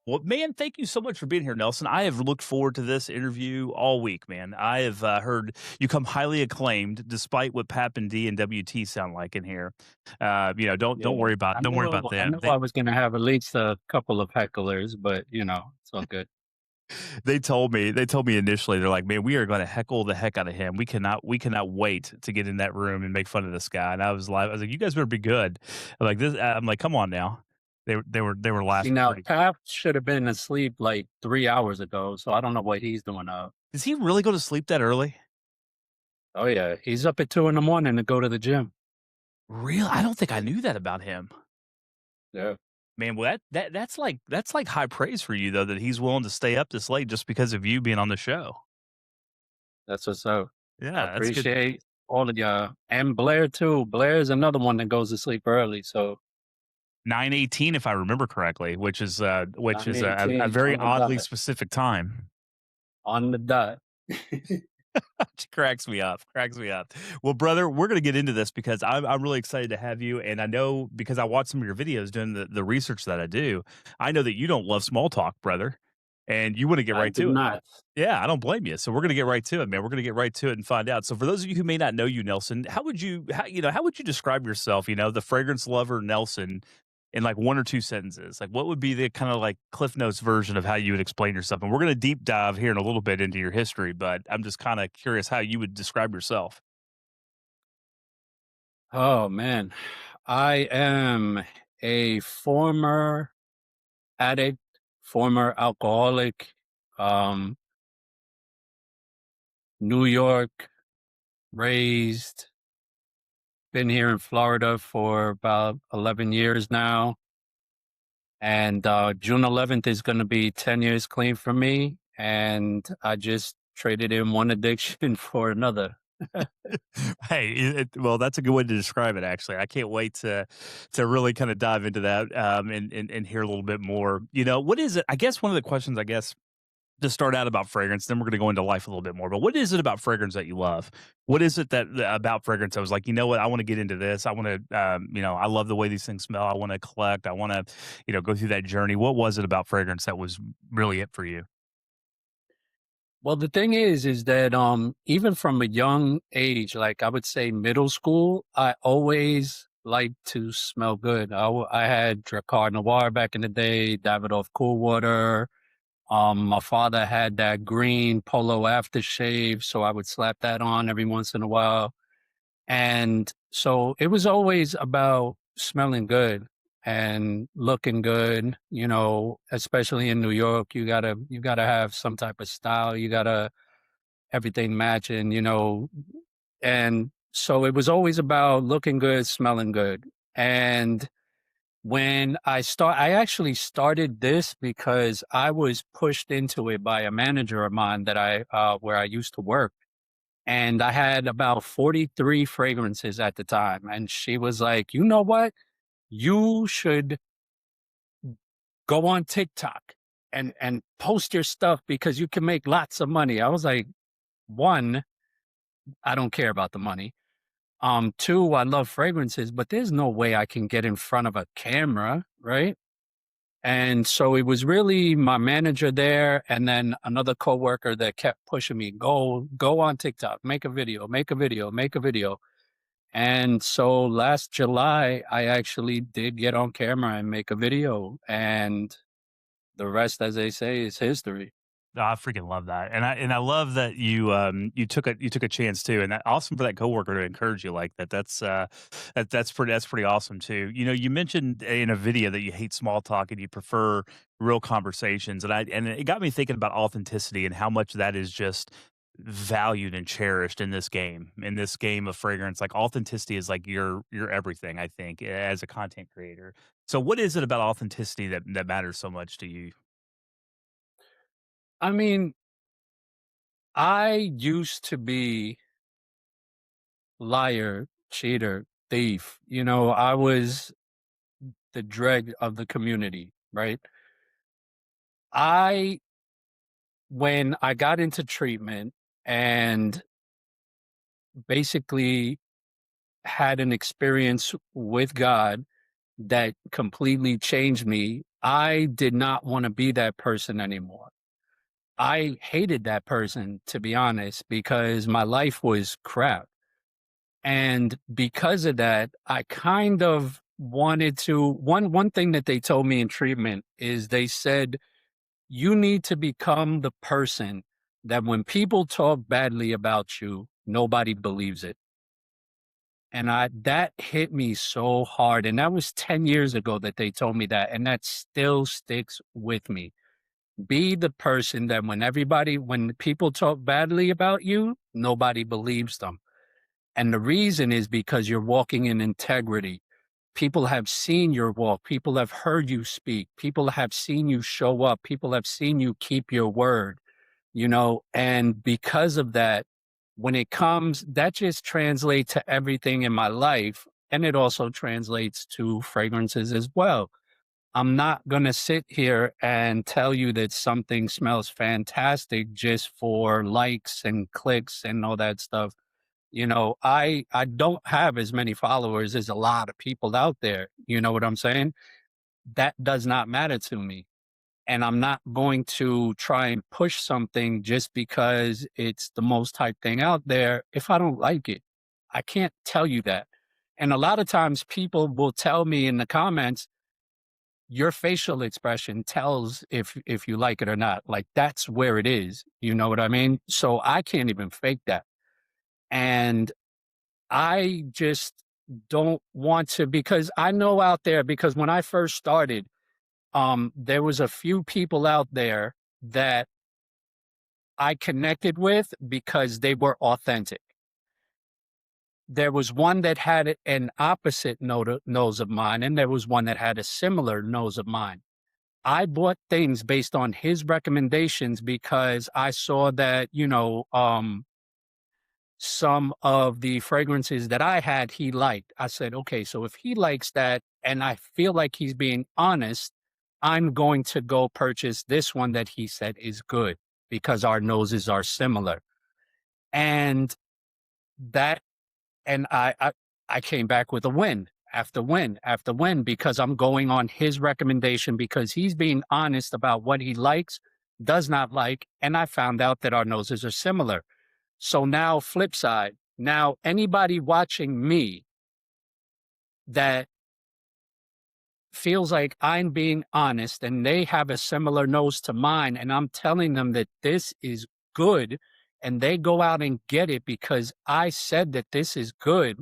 Well, man, thank you so much for being here, Nelson. I have looked forward to this interview all week, man. I have heard you come highly acclaimed, despite what Pap and D and WT sound like in here. Don't Yeah, worry about I them. knew I was gonna have at least a couple of hecklers, but, it's all good. They told me initially, they're like, "Man, we are gonna heckle the heck out of him. We cannot wait to get in that room and make fun of this guy." And I was like, "You guys better be good." Like this, I'm like, "Come on now." They were See, laughing now, pretty. Pap should have been asleep, like, 3 hours ago, so I don't know what he's doing up. Does he really go to sleep that early? Oh, yeah, he's up at 2 in the morning to go to the gym. Real? I don't think I knew that about him. Yeah, Man, well, that's like high praise for you though that he's willing to stay up this late just because of you being on the show. that's what's up. I Yeah, that's good. appreciate all of y'all, and Blair too. Blair is another one that goes to sleep early, so 9:18 if I remember correctly, which is a 9:18 very on the oddly dot, specific time. on the dot. Cracks me up, cracks me up. Well, brother, we're gonna get into this because I'm really excited to have you, and I know because I watch some of your videos doing the research that I do, I know that you don't love small talk, brother, and you wanna get I right do to it. not. Yeah, I don't blame you. So we're gonna get right to it, man. We're gonna get right to it and find out. So for those of you who may not know you, Nelson, how would you describe yourself? The fragrance lover Nelson in like one or two sentences. Like, what would be the kind of like Cliff Notes version of how you would explain yourself? And we're gonna deep dive here in a little bit into your history, but I'm just kind of curious how you would describe yourself. Oh, man. I am a former addict, former alcoholic, um, New York raised, been here in Florida for about 11 years now. And June 11th is going to be 10 years clean for me. And I just traded in one addiction for another. Hey, well, that's a good way to describe it. Actually, I can't wait to really kind of dive into that and hear a little bit more. What is it? I guess one of the questions, I guess, to start out about fragrance, then we're going to go into life a little bit more. But what is it about fragrance that you love? What is it that about fragrance? I was like, you know what? I want to get into this. I want to, I love the way these things smell. I want to collect. I want to, go through that journey. What was it about fragrance that was really it for you? Well, the thing is that even from a young age, like I would say middle school, I always liked to smell good. I had Dracar Noir back in the day, Davidoff Cool Water. My father had that green polo aftershave, so I would slap that on every once in a while. And so it was always about smelling good and looking good, especially in New York. You gotta have some type of style. You gotta everything matching, and so it was always about looking good, smelling good. And I actually started this because I was pushed into it by a manager of mine that where I used to work. And I had about 43 fragrances at the time. And she was like, you know what? You should go on TikTok and post your stuff because you can make lots of money. I was like, one, I don't care about the money. Two, I love fragrances, but there's no way I can get in front of a camera, right? And so it was really my manager there and then another coworker that kept pushing me, go on TikTok, make a video, make a video, make a video. And so last July, I actually did get on camera and make a video. And the rest, as they say, is history. Oh, I freaking love that, and I love that you took a chance too, and that awesome for that coworker to encourage you like that. That's pretty awesome too. You mentioned in a video that you hate small talk and you prefer real conversations, and it got me thinking about authenticity and how much that is just valued and cherished in this game of fragrance. Like authenticity is like your everything. I think as a content creator. So, what is it about authenticity that matters so much to you? I mean, I used to be liar, cheater, thief. I was the dread of the community, right? I When I got into treatment and basically had an experience with God that completely changed me I did not want to be that person anymore. I hated that person, to be honest, because my life was crap. And because of that, I kind of wanted to one thing that they told me in treatment is they said, you need to become the person that when people talk badly about you, nobody believes it. And I that hit me so hard. And that was 10 years ago that they told me that. And that still sticks with me. Be the person that when people talk badly about you, nobody believes them. And the reason is because you're walking in integrity. People have seen your walk. People have heard you speak. People have seen you show up. People have seen you keep your word, and because of that, when it comes, that just translates to everything in my life. And it also translates to fragrances as well. I'm not going to sit here and tell you that something smells fantastic just for likes and clicks and all that stuff. I don't have as many followers as a lot of people out there. You know what I'm saying? That does not matter to me. And I'm not going to try and push something just because it's the most hype thing out there if I don't like it. I can't tell you that. And a lot of times people will tell me in the comments, your facial expression tells if you like it or not. Like that's where it is. You know what I mean? So I can't even fake that. And I just don't want to because I know out there because when I first started, there was a few people out there that I connected with because they were authentic. There was one that had an opposite nose of mine, and there was one that had a similar nose of mine. I bought things based on his recommendations because I saw that, some of the fragrances that I had, he liked. I said, okay, so if he likes that and I feel like he's being honest, I'm going to go purchase this one that he said is good because our noses are similar. And that, and I came back with a win after win after win because I'm going on his recommendation because he's being honest about what he likes, does not like. And I found out that our noses are similar. So now, flip side, now anybody watching me that feels like I'm being honest and they have a similar nose to mine, and I'm telling them that this is good, and they go out and get it because I said that this is good,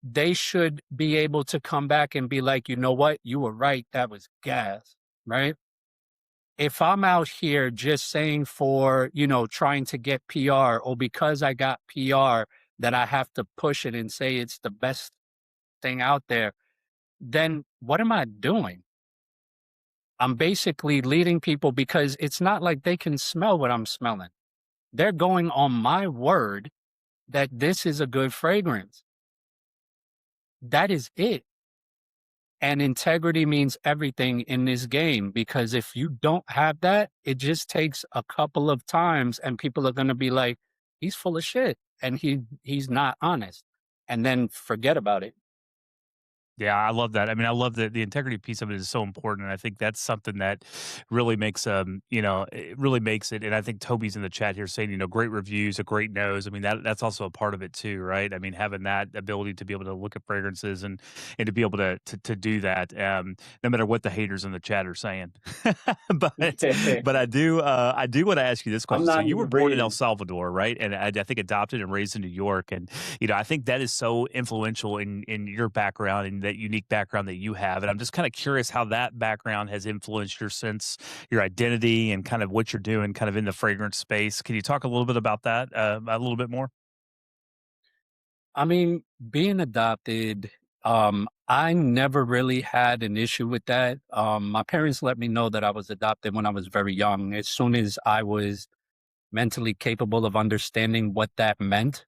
they should be able to come back and be like, you know what? You were right. That was gas, right? If I'm out here just saying for, trying to get PR or because I got PR that I have to push it and say it's the best thing out there, then what am I doing? I'm basically leading people because it's not like they can smell what I'm smelling. They're going on my word that this is a good fragrance. That is it. And integrity means everything in this game because if you don't have that, it just takes a couple of times and people are going to be like, he's full of shit and he's not honest. And then forget about it. Yeah, I love that. I mean, I love the integrity piece of it is so important. And I think that's something that really makes it really makes it. And I think Toby's in the chat here saying, great reviews, a great nose. I mean, that's also a part of it too, right? I mean, having that ability to be able to look at fragrances and to be able to do that, no matter what the haters in the chat are saying. but I do want to ask you this I'm question. So not you were even born in El reading. Salvador, right? And I think adopted and raised in New York. And I think that is so influential in your background and that unique background that you have. And I'm just kind of curious how that background has influenced your sense, your identity, and kind of what you're doing, kind of in the fragrance space. Can you talk a little bit about that a little bit more? I mean, being adopted, I never really had an issue with that. My parents let me know that I was adopted when I was very young. As soon as I was mentally capable of understanding what that meant.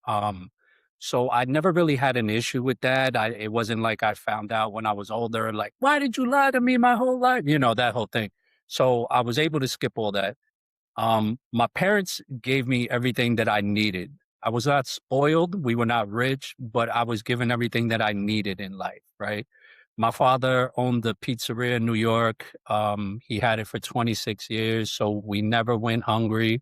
Um, so I never really had an issue with that. It wasn't like I found out when I was older, like, why did you lie to me my whole life? That whole thing. So I was able to skip all that. My parents gave me everything that I needed. I was not spoiled. We were not rich, but I was given everything that I needed in life. Right. My father owned the pizzeria in New York. He had it for 26 years, so we never went hungry.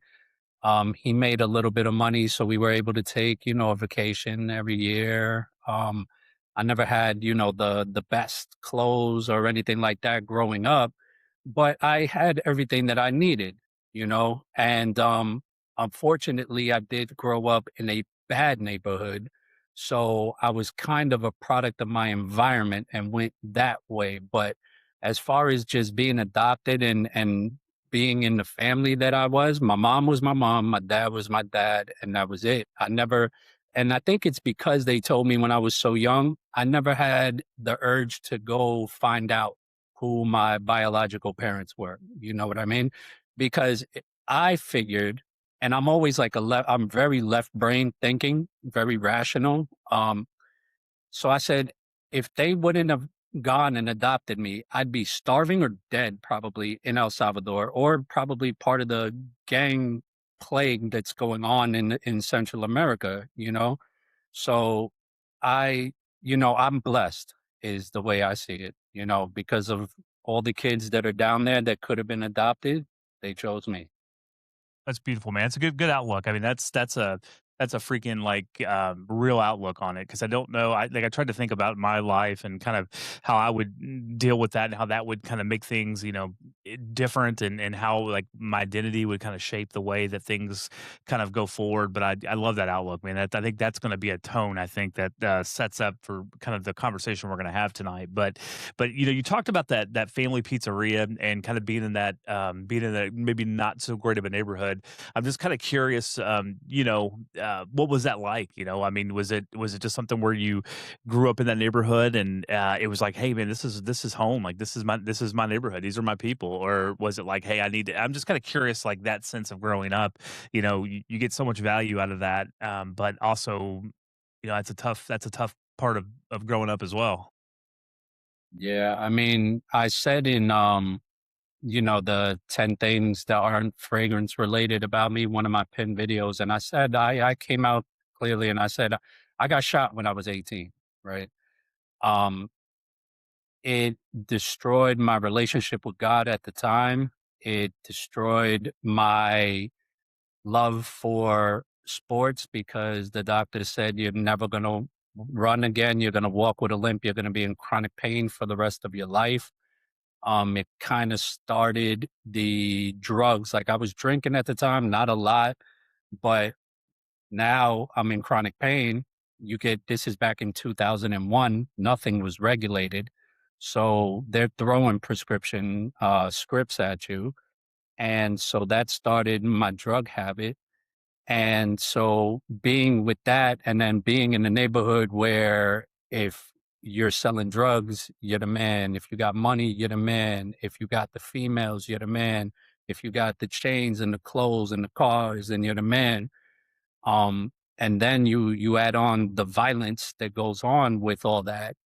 He made a little bit of money, so we were able to take, a vacation every year. I never had, the best clothes or anything like that growing up, but I had everything that I needed, and unfortunately, I did grow up in a bad neighborhood. So I was kind of a product of my environment and went that way. But as far as just being adopted and being in the family that I was, my mom was my mom, my dad was my dad, and that was it. And I think it's because they told me when I was so young, I never had the urge to go find out who my biological parents were. You know what I mean? Because I figured, and I'm always like I'm very left brain thinking, very rational. So I said, if they wouldn't have gone and adopted me, I'd be starving or dead probably in El Salvador, or probably part of the gang plague that's going on in Central America, So I, I'm blessed is the way I see it, because of all the kids that are down there that could have been adopted, they chose me. That's beautiful, man. It's a good outlook. I mean, that's a freaking like real outlook on it because I don't know. I tried to think about my life and kind of how I would deal with that and how that would kind of make things different and how like my identity would kind of shape the way that things kind of go forward. But I love that outlook, man. I think that's going to be a tone. I think that sets up for kind of the conversation we're going to have tonight. But you talked about that family pizzeria and kind of being in a maybe not so great of a neighborhood. I'm just kind of curious, what was that like? I mean, was it just something where you grew up in that neighborhood and it was like, hey man, this is home, like this is my neighborhood, these are my people, or was it like, hey, I'm just kind of curious, like that sense of growing up, you get so much value out of that, but also, that's a tough part of growing up as well. Yeah, I mean, I said in the 10 things that aren't fragrance related about me, one of my pin videos, and I said I came out clearly and I said I got shot when I was 18, right? Um it destroyed my relationship with God at the time. It destroyed my love for sports because the doctor said you're never going to run again, you're going to walk with a limp, you're going to be in chronic pain for the rest of your life. It kind of started the drugs. Like I was drinking at the time, not a lot, but now I'm in chronic pain. This is back in 2001. Nothing was regulated. So they're throwing prescription scripts at you. And so that started my drug habit. And so being with that and then being in a neighborhood where if you're selling drugs, you're the man. If you got money, you're the man. If you got the females, you're the man. If you got the chains and the clothes and the cars, then you're the man. And then you add on the violence that goes on with all that,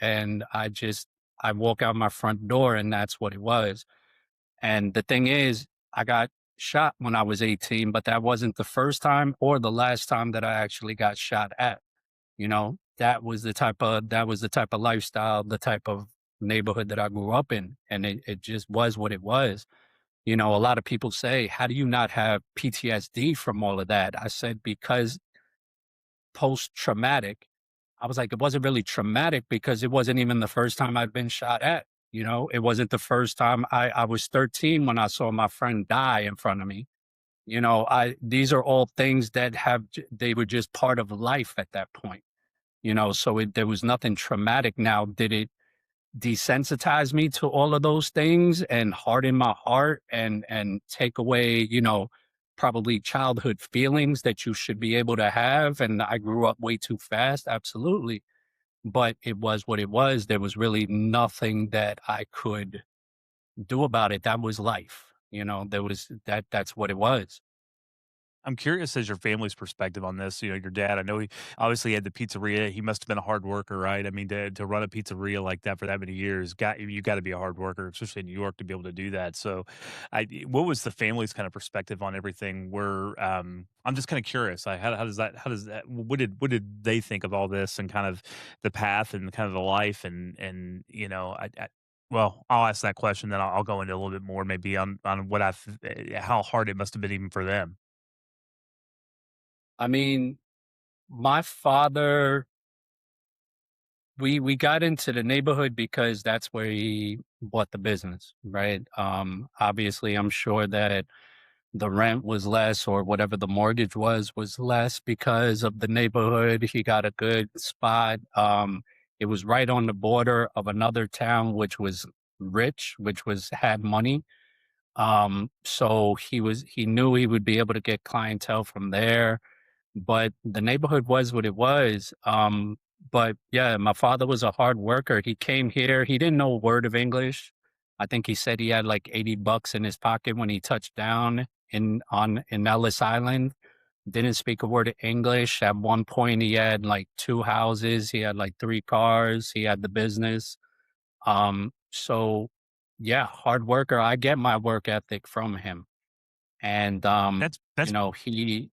and I walk out my front door and that's what it was. And the thing is, I got shot when I was 18, but that wasn't the first time or the last time that I actually got shot at. That was the type of lifestyle, the type of neighborhood that I grew up in. And it just was what it was. A lot of people say, how do you not have PTSD from all of that? I said, because post traumatic, I was like, it wasn't really traumatic because it wasn't even the first time I'd been shot at. It wasn't the first time. I was 13 when I saw my friend die in front of me. These are all things that they were just part of life at that point, so there was nothing traumatic. Now, did it desensitize me to all of those things and harden my heart and take away, probably childhood feelings that you should be able to have? And I grew up way too fast. Absolutely. But it was what it was. There was really nothing that I could do about it. That was life. There was that's what it was. I'm curious as your family's perspective on this. You know, your dad, I know he obviously had the pizzeria. He must have been a hard worker, right? I mean, to run a pizzeria like that for that many years, you got to be a hard worker, especially in New York, to be able to do that. So, what was the family's kind of perspective on everything? I'm just kind of curious. Like, how does that, what did they think of all this and kind of the path and kind of the life and well, I'll ask that question, then I'll go into a little bit more maybe on how hard it must have been even for them. I mean, my father, we got into the neighborhood because that's where he bought the business, right? Obviously, I'm sure that the rent was less or whatever the mortgage was less because of the neighborhood. He got a good spot. It was right on the border of another town which was rich, which was had money. So he knew he would be able to get clientele from there, but the neighborhood was what it was. But yeah, my father was a hard worker. He came here. He didn't know a word of English. I think he said he had like $80 in his pocket when he touched down in Ellis Island. Didn't speak a word of English. At one point, he had like two houses. He had like three cars. He had the business. So yeah, hard worker. I get my work ethic from him. And That's he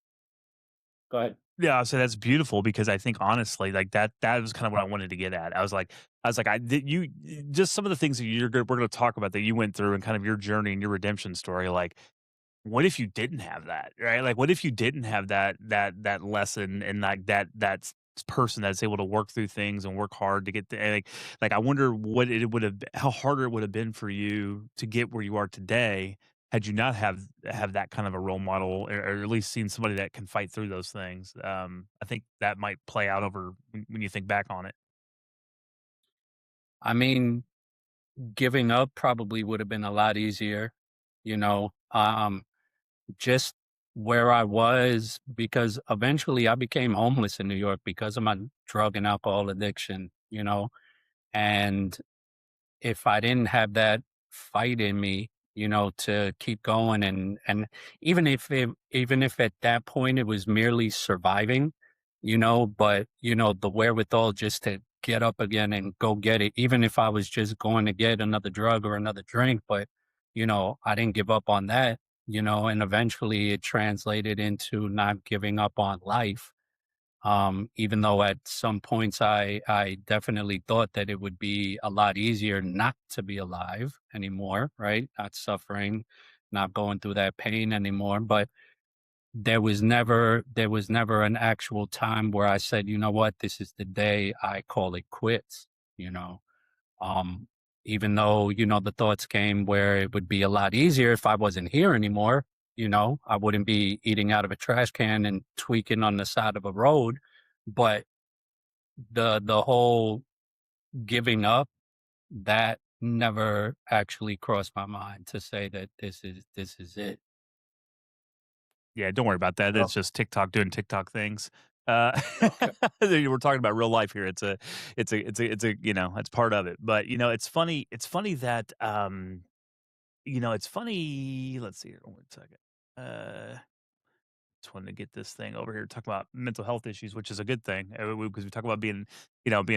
go ahead. Yeah, so that's beautiful because I think honestly, like that was kind of what I wanted to get at. I did you just some of the things that we're going to talk about that you went through and kind of your journey and your redemption story. Like, what if you didn't have that, right? Like, what if you didn't have that lesson and like person that's able to work through things and work hard to get the I wonder what it would have how harder it would have been for you to get where you are today had you not have that kind of a role model or at least seen somebody that can fight through those things. I think that might play out over when you think back on it. I mean, giving up probably would have been a lot easier, you know. Just where I was because eventually I became homeless in New York because of my drug and alcohol addiction, and if I didn't have that fight in me, to keep going and even if at that point it was merely surviving, but the wherewithal just to get up again and go get it, even if I was just going to get another drug or another drink, but I didn't give up on that, and eventually it translated into not giving up on life, even though at some points I definitely thought that it would be a lot easier not to be alive anymore, right? Not suffering, not going through that pain anymore. But there was never an actual time where I said, you know what, this is the day I call it quits, you know. Um, Even though, the thoughts came where it would be a lot easier if I wasn't here anymore, I wouldn't be eating out of a trash can and tweaking on the side of a road. But the whole giving up, that never actually crossed my mind to say that this is it. Yeah, don't worry about that. Oh, It's just TikTok doing TikTok things. okay. We're talking about real life here. It's part of it. But it's funny that it's funny. Let's see here. 1 second. Just wanted to get this thing over here. Talk about mental health issues, which is a good thing because we talk about being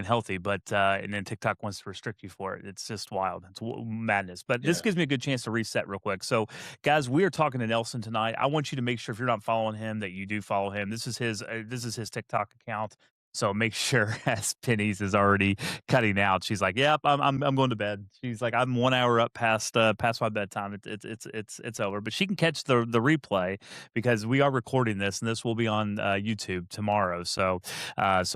healthy, but and then TikTok wants to restrict you for it. It's just wild. It's madness. But this Yeah. gives me a good chance to reset real quick. So, guys, we are talking to Nelson tonight. I want you to make sure if you're not following him that you do follow him. This is his TikTok account. So make sure, as Penny's is already cutting out. She's like, "Yep, I'm going to bed." She's like, "I'm 1 hour up past my bedtime. It's over." But she can catch the replay because we are recording this and this will be on YouTube tomorrow. So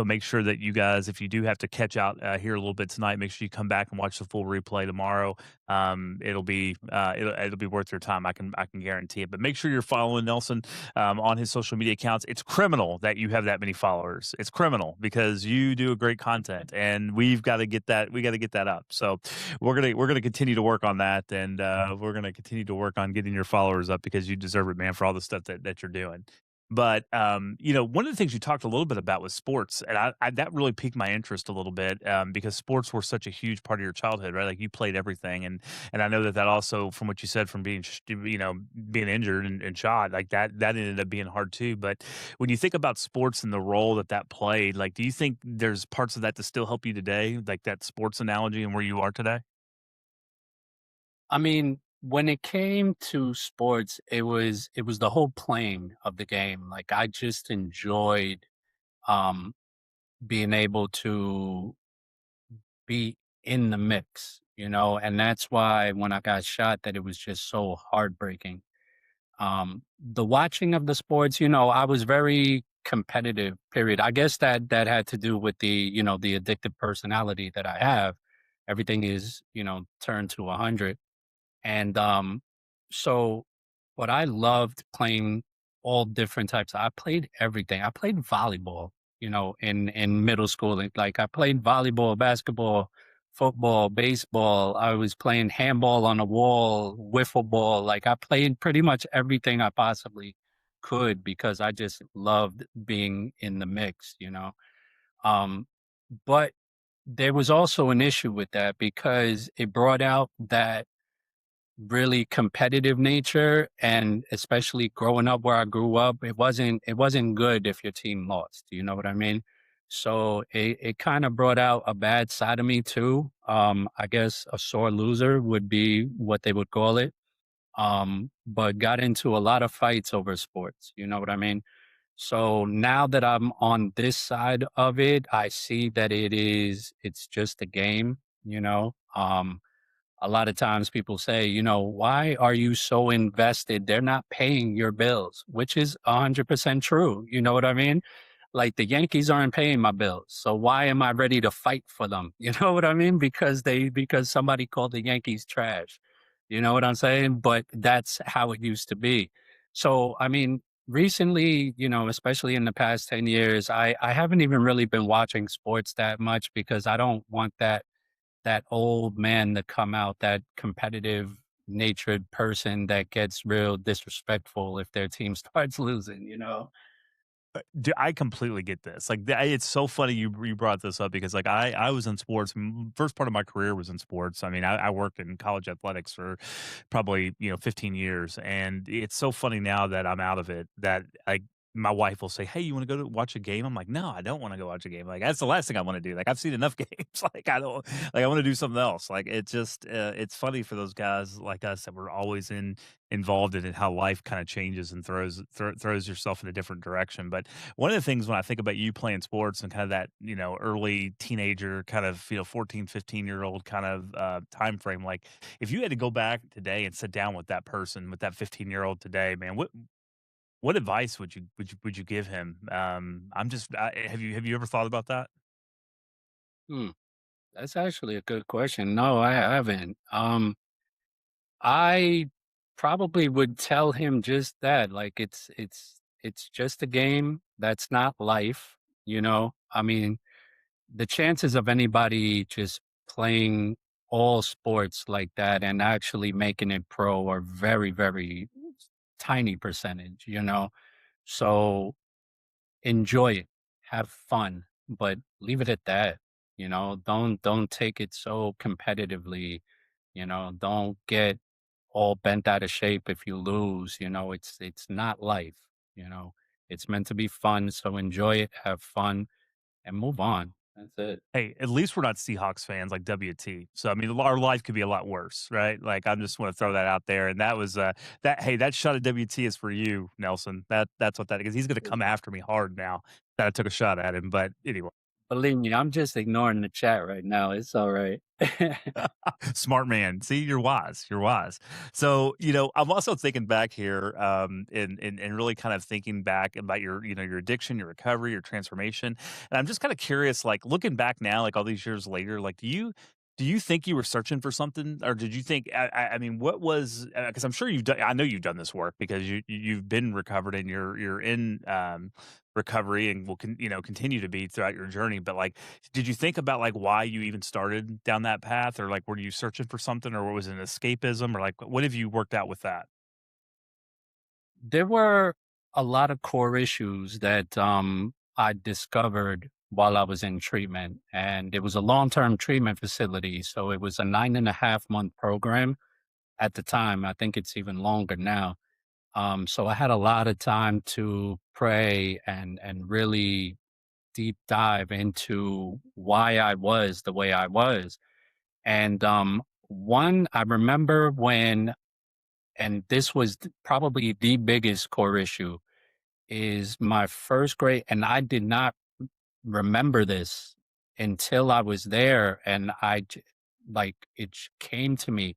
make sure that you guys, if you do have to catch out here a little bit tonight, make sure you come back and watch the full replay tomorrow. It'll be worth your time. I can guarantee it. But make sure you're following Nelson on his social media accounts. It's criminal that you have that many followers. It's criminal because you do a great content, and we've got to get that. We got to get that up. So we're gonna continue to work on that, and we're gonna continue to work on getting your followers up because you deserve it, man, for all the stuff that you're doing. But, one of the things you talked a little bit about was sports, and I that really piqued my interest a little bit, because sports were such a huge part of your childhood, right? Like, you played everything, and I know that that also, from what you said, from being being injured and shot, like, that ended up being hard too, but when you think about sports and the role that that played, like, do you think there's parts of that that still help you today, like that sports analogy and where you are today? I mean, when it came to sports, it was the whole playing of the game. Like I just enjoyed um being able to be in the mix, and that's why when I got shot that it was just so heartbreaking. The watching of the sports, I was very competitive, period. I guess that had to do with the addictive personality that I have. Everything is, turned to 100. And, so but I loved playing all different types. I played everything. I played volleyball, in middle school. Like I played volleyball, basketball, football, baseball. I was playing handball on a wall, wiffle ball. Like I played pretty much everything I possibly could because I just loved being in the mix. Um, but there was also an issue with that because it brought out that really competitive nature, and especially growing up where I grew up, it wasn't good if your team lost. You know what I mean? So it kind of brought out a bad side of me too. I guess a sore loser would be what they would call it. But got into a lot of fights over sports. You know what I mean? So now that I'm on this side of it, I see that it's just a game, you know. A lot of times people say, why are you so invested? They're not paying your bills, which is 100% true. You know what I mean? Like the Yankees aren't paying my bills. So why am I ready to fight for them? You know what I mean? Because somebody called the Yankees trash. You know what I'm saying? But that's how it used to be. So, I mean, recently, especially in the past 10 years, I haven't even really been watching sports that much because I don't want that old man to come out, that competitive natured person that gets real disrespectful if their team starts losing. I completely get this. Like, it's so funny you brought this up because, like, I was in sports. First part of my career was in sports. I mean, I worked in college athletics for probably 15 years, and it's so funny now that I'm out of it that like my wife will say, "Hey, you want to go to watch a game?" I'm like, "No, I don't want to go watch a game. Like, that's the last thing I want to do. Like, I've seen enough games. Like, I don't like. I want to do something else. Like, it's funny for those guys like us that we're always involved in it, how life kind of changes and throws yourself in a different direction. But one of the things when I think about you playing sports and kind of that, early teenager kind of, 14, 15-year old kind of time frame, like if you had to go back today and sit down with that person, with that 15-year-old today, man, what advice would you give him? Have you ever thought about that? Hmm, that's actually a good question. No, I haven't. I probably would tell him just that. Like it's just a game. That's not life. I mean, the chances of anybody just playing all sports like that and actually making it pro are very, very tiny percentage. So enjoy it, have fun, but leave it at that. Don't take it so competitively. Don't get all bent out of shape if you lose. It's not life. You know, it's meant to be fun. So enjoy it, have fun, and move on. That's it. Hey, at least we're not Seahawks fans like WT. So I mean, our life could be a lot worse, right? Like I just want to throw that out there. And that was that shot at WT is for you, Nelson. That's what that because he's going to come after me hard now that I took a shot at him. But anyway. Believe me, I'm just ignoring the chat right now. It's all right. Smart man. See, you're wise. You're wise. So, I'm also thinking back here, and really kind of thinking back about your addiction, your recovery, your transformation. And I'm just kind of curious, like looking back now, like all these years later, like do you think you were searching for something, or did you think? I mean, what was? Because I'm sure you've done. I know you've done this work because you've been recovered and you're in recovery and will continue to be throughout your journey. But like, did you think about, like, why you even started down that path? Or, like, were you searching for something, or was it an escapism? Or, like, what have you worked out with that? There were a lot of core issues that I discovered while I was in treatment. And it was a long term treatment facility. So it was a 9.5 month program at the time. I think it's even longer now. So I had a lot of time to pray and really deep dive into why I was the way I was. And one, I remember when, and this was probably the biggest core issue, is my first grade. And I did not remember this until I was there. And like, came to me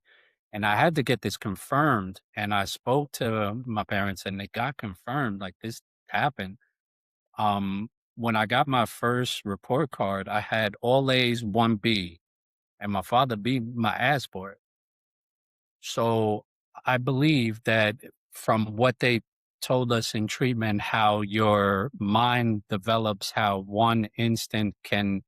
and I had to get this confirmed. And I spoke to my parents and they got confirmed like this happened. When I got my first report card, I had all A's, one B, and my father beat my ass for it. So I believe that from what they told us in treatment, how your mind develops, how one instant can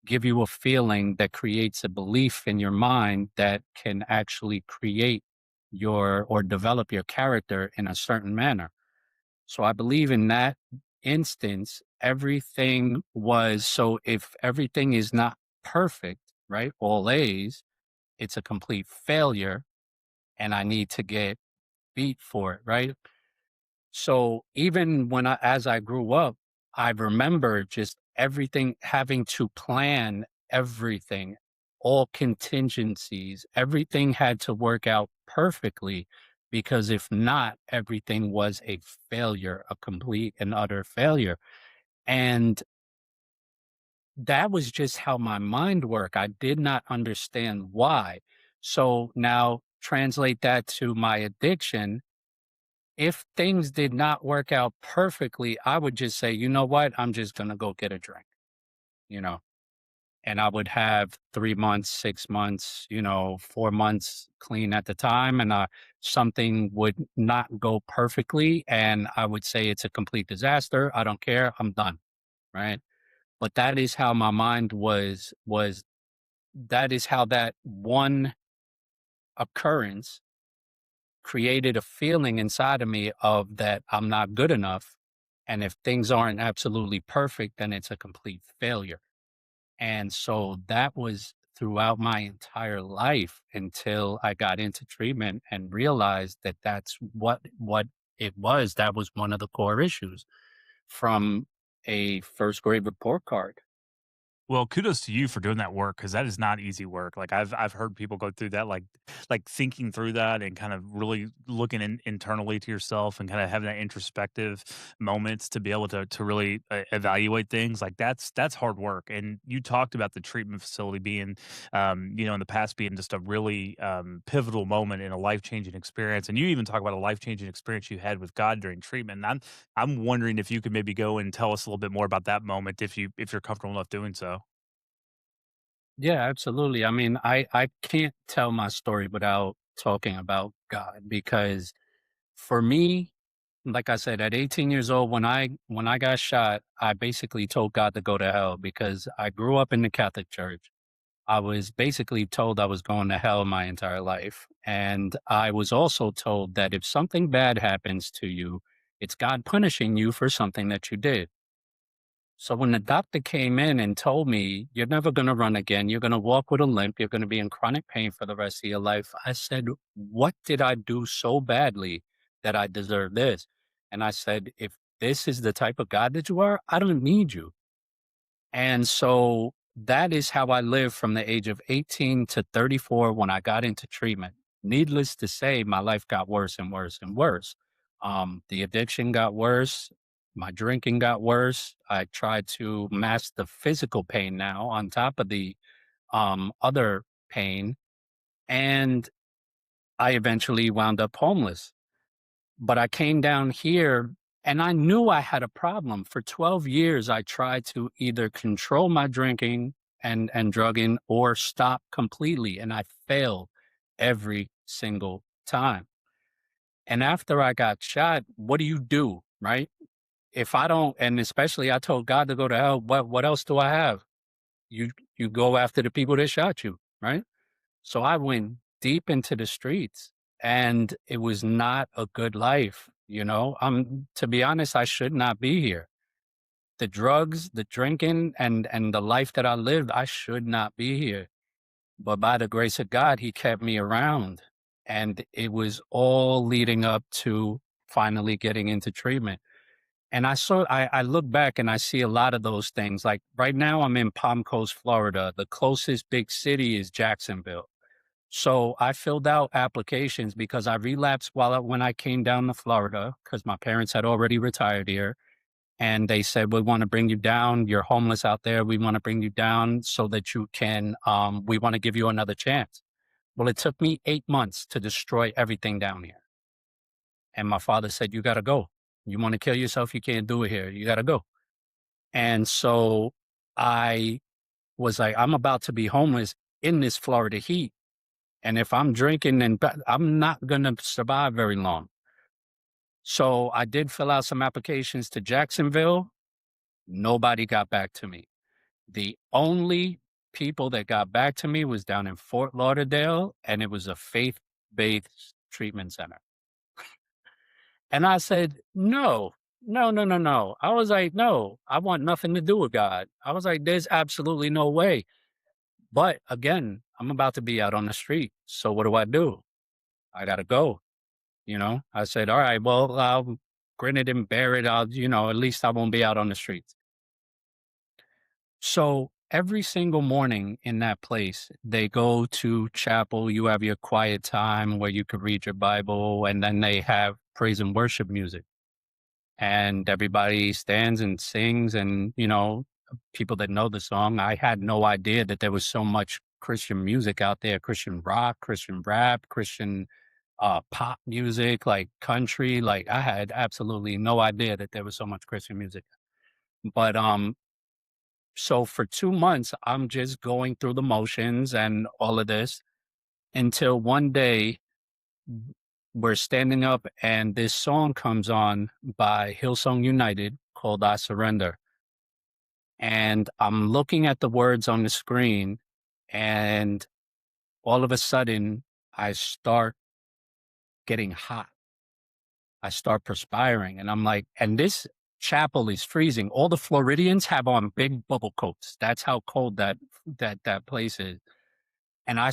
give you a feeling that creates a belief in your mind that can actually create your or develop your character in a certain manner. So I believe in that instance, everything was so if everything is not perfect, right? All A's, it's a complete failure and I need to get beat for it, right? So even as I grew up, I remember just everything having to plan everything, all contingencies, everything had to work out perfectly because if not, everything was a failure, a complete and utter failure. And that was just how my mind worked. I did not understand why. So now translate that to my addiction. If things did not work out perfectly, I would just say, "You know what? I'm just gonna go get a drink," you know? And I would have 3 months, 6 months, 4 months clean at the time, and, something would not go perfectly, and I would say, "It's a complete disaster. I don't care. I'm done," right? But that is how my mind was that is how that one occurrence created a feeling inside of me of that I'm not good enough. And if things aren't absolutely perfect, then it's a complete failure. And so that was throughout my entire life until I got into treatment and realized that that's what it was. That was one of the core issues from a first grade report card. Well, kudos to you for doing that work because that is not easy work. Like I've heard people go through that, like thinking through that and kind of really looking internally to yourself and kind of having that introspective moments to be able to really evaluate things. Like that's hard work. And you talked about the treatment facility being, in the past being just a really pivotal moment in a life changing experience. And you even talk about a life changing experience you had with God during treatment. And I'm wondering if you could maybe go and tell us a little bit more about that moment if you're comfortable enough doing so. Yeah, absolutely. I mean, I can't tell my story without talking about God because for me, like I said, at 18 years old, when I got shot, I basically told God to go to hell because I grew up in the Catholic Church. I was basically told I was going to hell my entire life. And I was also told that if something bad happens to you, it's God punishing you for something that you did. So when the doctor came in and told me, "You're never gonna run again, you're gonna walk with a limp, you're gonna be in chronic pain for the rest of your life," I said, "What did I do so badly that I deserve this?" And I said, "If this is the type of God that you are, I don't need you." And so that is how I lived from the age of 18 to 34 when I got into treatment. Needless to say, my life got worse and worse and worse. The addiction got worse. My drinking got worse. I tried to mask the physical pain now on top of the other pain. And I eventually wound up homeless. But I came down here and I knew I had a problem. For 12 years, I tried to either control my drinking and drugging or stop completely. And I failed every single time. And after I got shot, what do you do? Right? If I don't, and especially I told God to go to hell, what else do I have? You go after the people that shot you, right? So I went deep into the streets and it was not a good life. You know, to be honest, I should not be here. The drugs, the drinking, and the life that I lived, I should not be here. But by the grace of God, He kept me around, and it was all leading up to finally getting into treatment. And I look back and I see a lot of those things. Like right now, I'm in Palm Coast, Florida. The closest big city is Jacksonville. So I filled out applications because I relapsed when I came down to Florida because my parents had already retired here. And they said, "We want to bring you down. You're homeless out there. We want to bring you down so that you can, we want to give you another chance." Well, it took me 8 months to destroy everything down here. And my father said, "You got to go. You want to kill yourself? You can't do it here. You got to go." And so I was like, I'm about to be homeless in this Florida heat. And if I'm drinking, I'm not going to survive very long. So I did fill out some applications to Jacksonville. Nobody got back to me. The only people that got back to me was down in Fort Lauderdale, and it was a faith-based treatment center. And I said, "No, no, no, no, no." I was like, "No, I want nothing to do with God." I was like, "There's absolutely no way." But again, I'm about to be out on the street. So what do? I gotta go. You know, I said, "All right, well, I'll grin it and bear it. At least I won't be out on the streets." So every single morning in that place, they go to chapel. You have your quiet time where you could read your Bible, and then they have praise and worship music. And everybody stands and sings, and, people that know the song. I had no idea that there was so much Christian music out there, Christian rock, Christian rap, Christian pop music, like country. Like I had absolutely no idea that there was so much Christian music. But so for 2 months, I'm just going through the motions and all of this until one day we're standing up and this song comes on by Hillsong United called I Surrender. And I'm looking at the words on the screen, and all of a sudden I start getting hot. I start perspiring, and I'm like, and this chapel is freezing. All the Floridians have on big bubble coats. That's how cold that place is. And I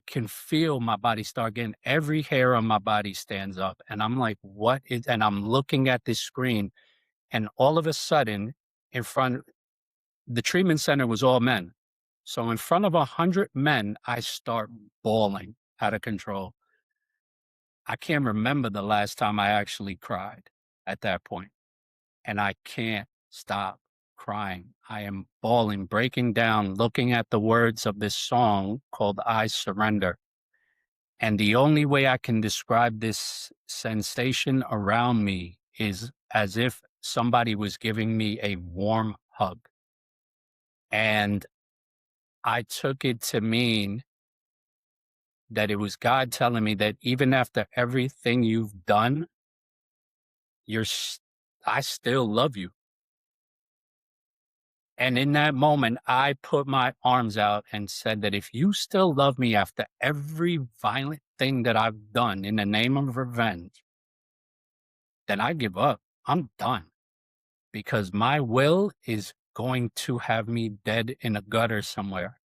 can feel my body start getting every hair on my body stands up. And I'm like, what is, and I'm looking at this screen, and all of a sudden, in front, the treatment center was all men. So in front of 100 men, I start bawling out of control. I can't remember the last time I actually cried at that point, and I can't stop crying. I am bawling, breaking down, looking at the words of this song called I Surrender. And the only way I can describe this sensation around me is as if somebody was giving me a warm hug. And I took it to mean that it was God telling me that even after everything you've done, you're, s- I still love you. And in that moment, I put my arms out and said that if you still love me after every violent thing that I've done in the name of revenge, then I give up. I'm done because my will is going to have me dead in a gutter somewhere.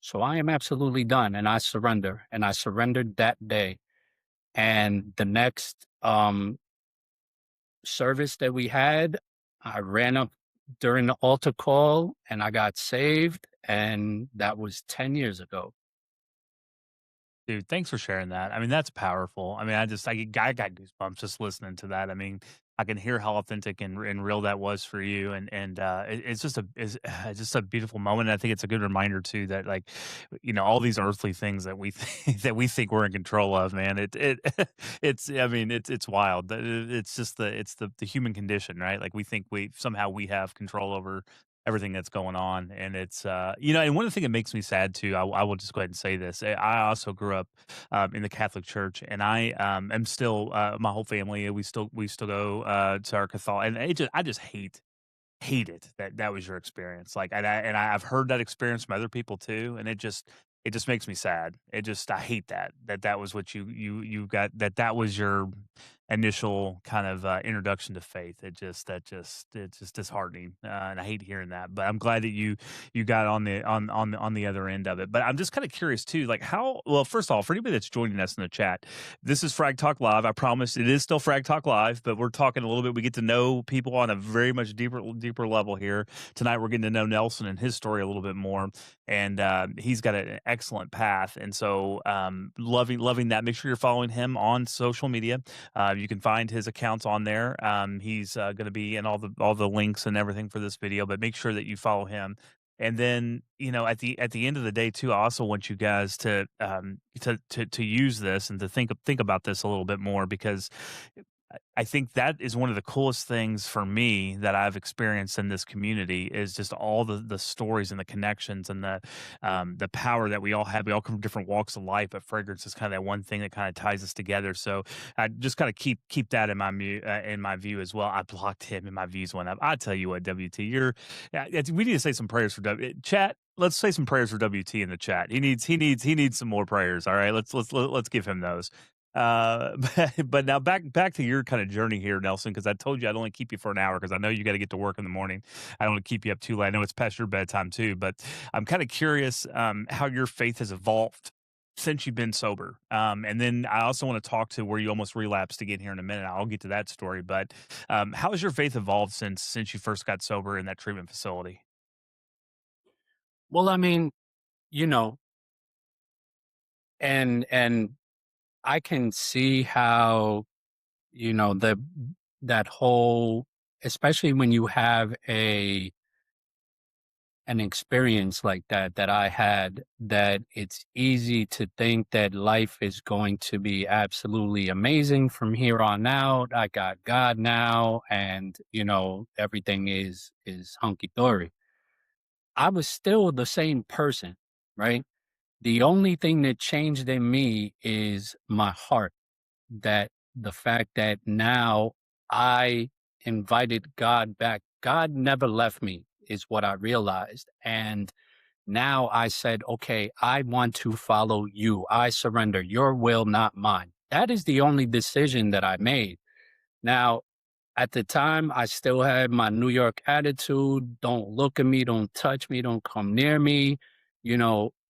So I am absolutely done and I surrender. And I surrendered that day. And the next service that we had, I ran up during the altar call and I got saved. And that was 10 years ago. Dude, thanks for sharing that. I mean, that's powerful. I mean, I got goosebumps just listening to that. I mean, I can hear how authentic and real that was for you, it's just it's just a beautiful moment. And I think it's a good reminder too that like, all these earthly things that we that we think we're in control of, man. It's I mean, it's wild. It's just the human condition, right? Like we think we have control over everything that's going on. And and one of the thing that makes me sad too, I will just go ahead and say this. I also grew up in the Catholic Church, and I am still my whole family. We still go to our Catholic, and I just hate it that that was your experience. Like, I've heard that experience from other people too, and it just it just makes me sad. I hate that was what you got, that was your initial kind of introduction to faith. It's just disheartening, and I hate hearing that. But I'm glad that you got on the other end of it. But I'm just kind of curious too, like how well. First of all, for anybody that's joining us in the chat, this is Frag Talk Live. I promise it is still Frag Talk Live, but we're talking a little bit. We get to know people on a very much deeper level here tonight. We're getting to know Nelson and his story a little bit more, and he's got an excellent path. And so, loving that. Make sure you're following him on social media. You can find his accounts on there. He's going to be in all the links and everything for this video, but make sure that you follow him. And then, at the end of the day, too, I also want you guys to use this and to think about this a little bit more, because I think that is one of the coolest things for me that I've experienced in this community, is just all the stories and the connections and the power that we all have. We all come from different walks of life, but fragrance is kind of that one thing that kind of ties us together. So I just kind of keep that in my view as well. I blocked him and my views went up. I tell you what, WT, we need to say some prayers for chat. Let's say some prayers for WT in the chat. He needs some more prayers. All right, let's give him those. But now back to your kind of journey here, Nelson, because I told you I'd only keep you for an hour because I know you got to get to work in the morning. I don't want to keep you up too late. I know it's past your bedtime too, but I'm kind of curious how your faith has evolved since you've been sober. And then I also want to talk to where you almost relapsed again here in a minute. I'll get to that story, but how has your faith evolved since you first got sober in that treatment facility? Well, I mean, you know, and I can see how, the that whole, especially when you have an experience like that I had, that it's easy to think that life is going to be absolutely amazing from here on out. I got God now, and everything is hunky dory. I was still the same person, right? The only thing that changed in me is my heart. That the fact that now I invited God back. God never left me, is what I realized. And now I said, okay, I want to follow you. I surrender your will, not mine. That is the only decision that I made. Now, at the time, I still had my New York attitude. Don't look at me, don't touch me, don't come near me.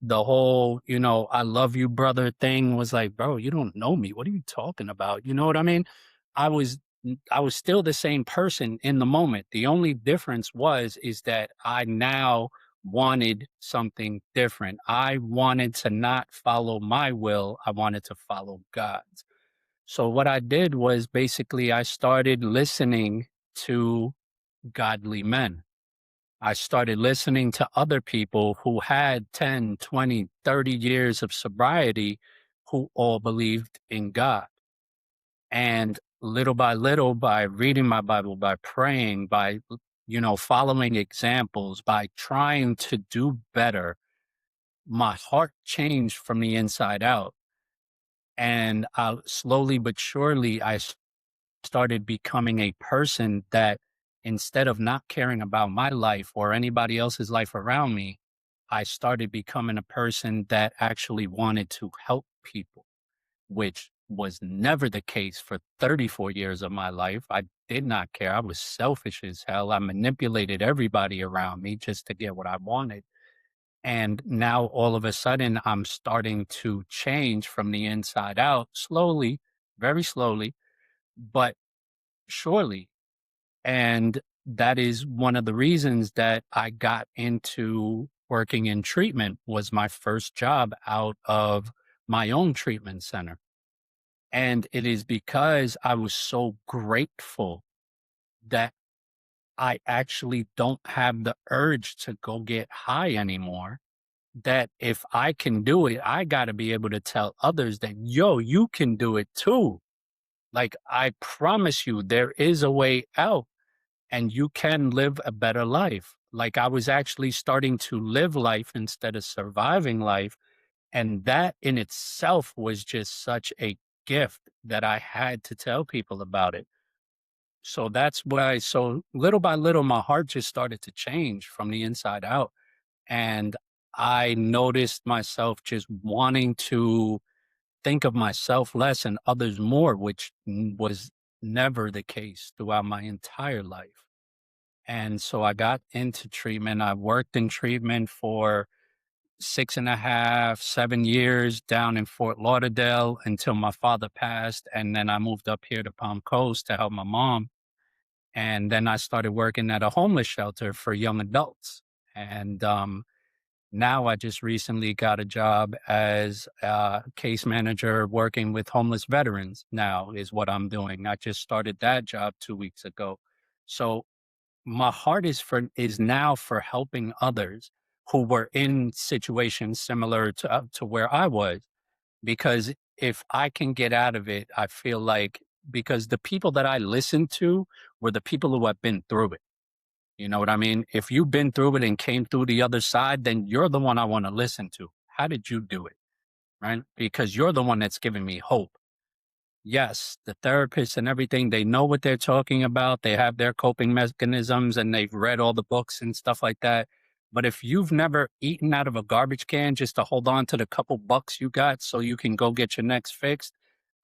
The whole, I love you, brother thing was like, bro, you don't know me. What are you talking about? You know what I mean? I was I was still the same person in the moment. The only difference is that I now wanted something different. I wanted to not follow my will. I wanted to follow God's. So what I did was basically I started listening to godly men. I started listening to other people who had 10, 20, 30 years of sobriety who all believed in God. And little by little, by reading my Bible, by praying, by, following examples, by trying to do better, my heart changed from the inside out. And slowly but surely, started becoming a person that, instead of not caring about my life or anybody else's life around me, I started becoming a person that actually wanted to help people, which was never the case for 34 years of my life. I did not care. I was selfish as hell. I manipulated everybody around me just to get what I wanted. And now all of a sudden, I'm starting to change from the inside out, slowly, very slowly, but surely. And that is one of the reasons that I got into working in treatment. Was my first job out of my own treatment center. And it is because I was so grateful that I actually don't have the urge to go get high anymore. That if I can do it, I got to be able to tell others that, yo, you can do it too. Like, I promise you, there is a way out and you can live a better life. Like, I was actually starting to live life instead of surviving life. And that in itself was just such a gift that I had to tell people about it. So that's why, so little by little, my heart just started to change from the inside out. And I noticed myself just wanting to think of myself less and others more, which was never the case throughout my entire life. And so I got into treatment. I worked in treatment for 6.5, 7 years down in Fort Lauderdale until my father passed. And then I moved up here to Palm Coast to help my mom. And then I started working at a homeless shelter for young adults. And now I just recently got a job as a case manager working with homeless veterans. Now is what I'm doing. I just started that job 2 weeks ago. So my heart is now for helping others who were in situations similar to where I was. Because if I can get out of it, I feel like because the people that I listened to were the people who have been through it. You know what I mean? If you've been through it and came through the other side, then you're the one I want to listen to. How did you do it? Right? Because you're the one that's giving me hope. Yes, the therapists and everything, they know what they're talking about. They have their coping mechanisms and they've read all the books and stuff like that. But if you've never eaten out of a garbage can just to hold on to the couple bucks you got so you can go get your next fix,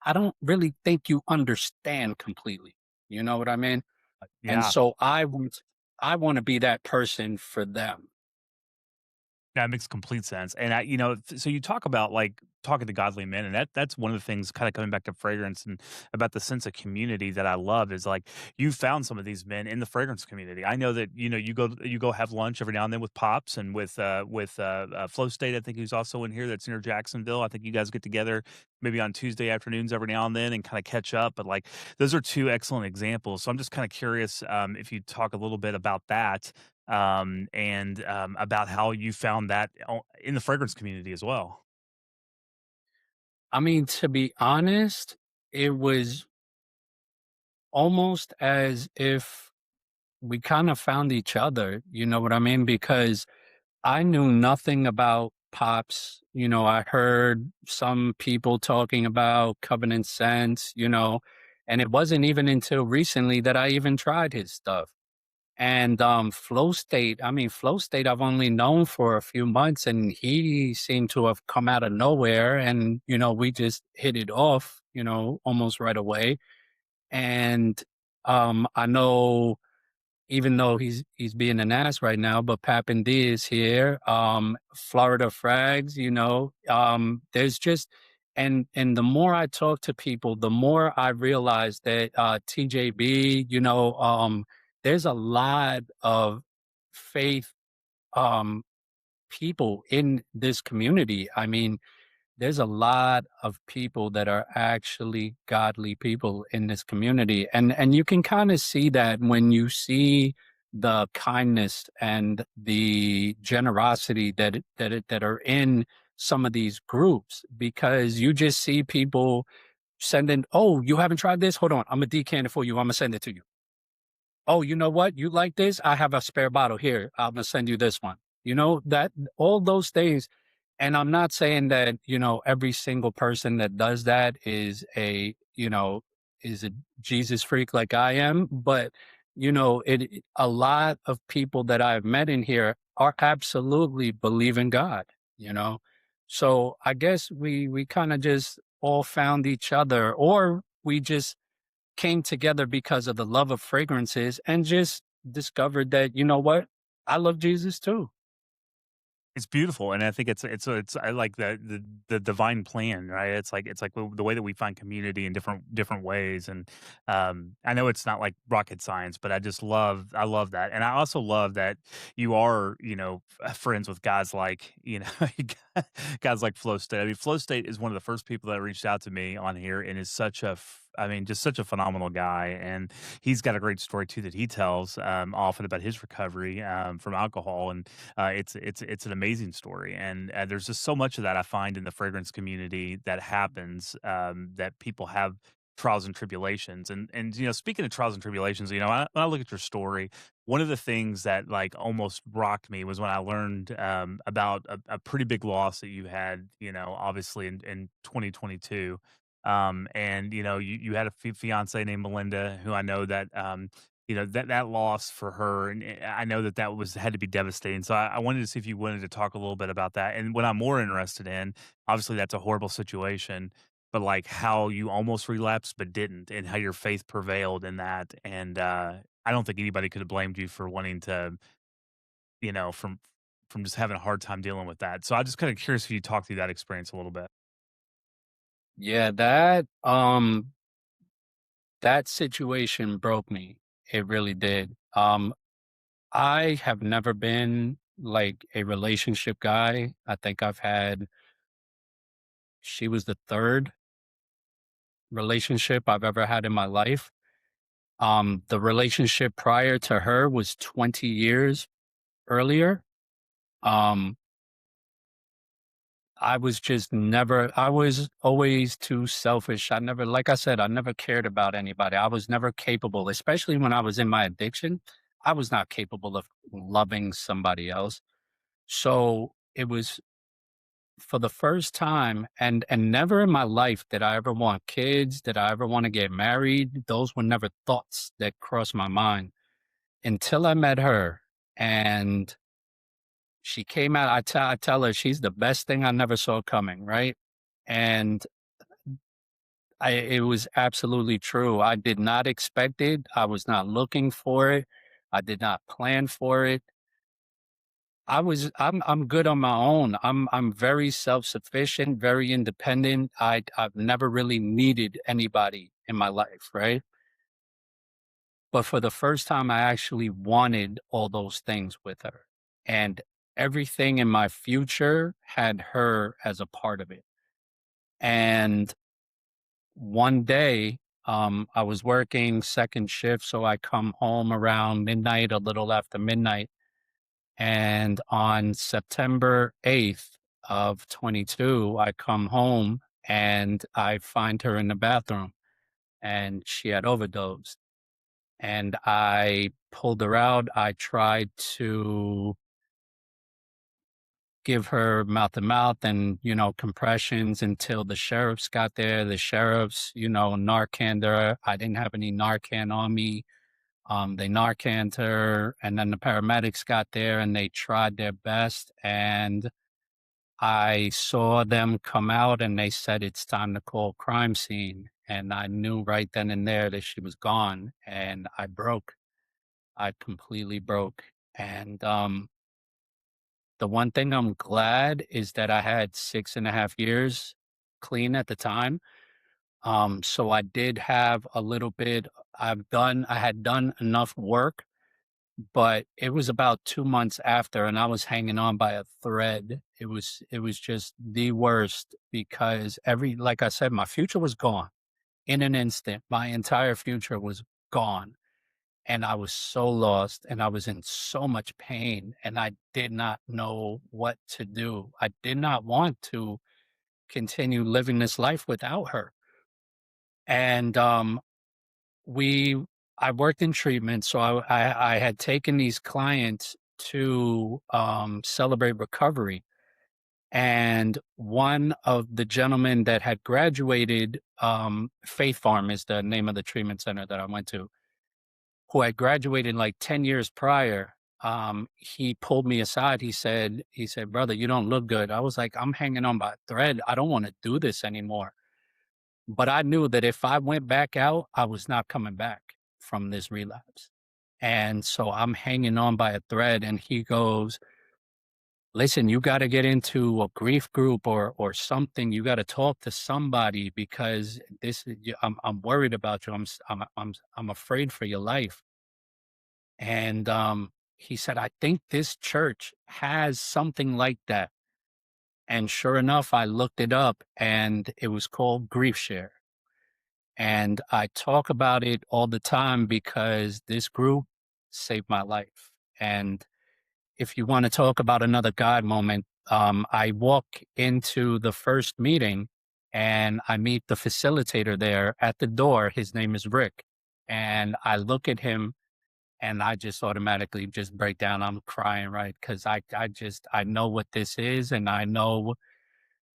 I don't really think you understand completely. You know what I mean? And Yeah. so I want to be that person for them. That makes complete sense. And so you talk about like talking to godly men, and that's one of the things kind of coming back to fragrance and about the sense of community that I love is like you found some of these men in the fragrance community. I know that you go have lunch every now and then with Pops and with Flow State. I think who's also in here. That's near Jacksonville. I think you guys get together maybe on Tuesday afternoons every now and then and kind of catch up. But like those are two excellent examples. So I'm just kind of curious if you talk a little bit about that and about how you found that in the fragrance community as well. I mean, to be honest, it was almost as if we kind of found each other. You know what I mean? Because I knew nothing about Pops. I heard some people talking about Covenant Sense, and it wasn't even until recently that I even tried his stuff. And Flow State I've only known for a few months and he seemed to have come out of nowhere and we just hit it off, almost right away. And I know even though he's being an ass right now, but Papin D is here. Florida Frags, there's just and the more I talk to people, the more I realize that TJB, there's a lot of faith um people in this community. I mean, there's a lot of people that are actually godly people in this community, and you can kind of see that when you see the kindness and the generosity that are in some of these groups, because you just see people sending, oh, you haven't tried this, hold on, I'm gonna decant it for you, I'm gonna send it to you. Oh, you know what? You like this? I have a spare bottle here. I'm gonna send you this one. That all those things. And I'm not saying that, every single person that does that is a Jesus freak like I am, but a lot of people that I've met in here are absolutely believe in God, you know. So I guess we kind of just all found each other, or we just came together because of the love of fragrances and just discovered that, you know what? I love Jesus too. It's beautiful, and I think it's I like the divine plan, right? It's like the way that we find community in different ways, and I know it's not like rocket science, but I love that, and I also love that you are friends with guys like guys like Flow State. I mean, Flow State is one of the first people that reached out to me on here, and is I mean, just such a phenomenal guy, and he's got a great story too that he tells often about his recovery from alcohol, and it's an amazing story, and there's just so much of that I find in the fragrance community that happens that people have trials and tribulations, and speaking of trials and tribulations, when I look at your story, one of the things that like almost rocked me was when I learned about a pretty big loss that you had, obviously in 2022. And you had a fiance named Melinda, who I know that that loss for her, and I know that that was had to be devastating. So I wanted to see if you wanted to talk a little bit about that. And what I'm more interested in, obviously, that's a horrible situation, but like how you almost relapsed but didn't, and how your faith prevailed in that. And I don't think anybody could have blamed you for wanting to, you know, from just having a hard time dealing with that. So I'm just kind of curious if you talk through that experience a little bit. Yeah, that situation broke me. It really did. I have never been like a relationship guy. I think she was the third relationship I've ever had in my life. The relationship prior to her was 20 years earlier. Um, I was always too selfish. Like I said, I never cared about anybody. I was never capable, especially when I was in my addiction. I was not capable of loving somebody else. So it was for the first time, and never in my life did I ever want kids, did I ever want to get married. Those were never thoughts that crossed my mind until I met her. And she came out, I tell her she's the best thing I never saw coming, right? And it was absolutely true. I did not expect it. I was not looking for it. I did not plan for it. I'm good on my own. I'm very self-sufficient, very independent. I've never really needed anybody in my life, right? But for the first time, I actually wanted all those things with her. And everything in my future had her as a part of it. And one day, I was working second shift, so I come home around midnight, a little after midnight. And on September 8th of 22, I come home and I find her in the bathroom and she had overdosed. And I pulled her out. I tried to give her mouth to mouth and, compressions until the sheriffs got there. The sheriffs, Narcaned her. I didn't have any Narcan on me. They Narcaned her, and then the paramedics got there and they tried their best. And I saw them come out and they said it's time to call crime scene. And I knew right then and there that she was gone. And I broke. I completely broke. And the one thing I'm glad is that I had 6.5 years clean at the time. So I did have a little bit. I had done enough work, but it was about 2 months after, and I was hanging on by a thread. It was just the worst because like I said, my future was gone in an instant. My entire future was gone, and I was so lost, and I was in so much pain, and I did not know what to do. I did not want to continue living this life without her. And we I worked in treatment, so I had taken these clients to celebrate recovery. And one of the gentlemen that had graduated, Faith Farm is the name of the treatment center that I went to, who had graduated like 10 years prior. He pulled me aside. He said, brother, you don't look good. I was like, I'm hanging on by a thread. I don't want to do this anymore. But I knew that if I went back out, I was not coming back from this relapse. And so I'm hanging on by a thread. And he goes, listen, you got to get into a grief group or something. You got to talk to somebody because I'm worried about you. I'm afraid for your life. And he said, I think this church has something like that. And sure enough, I looked it up and it was called Grief Share. And I talk about it all the time because this group saved my life. And if you want to talk about another God moment, I walk into the first meeting and I meet the facilitator there at the door. His name is Rick. And I look at him and I just automatically just break down. I'm crying, right? Because I know what this is and I know.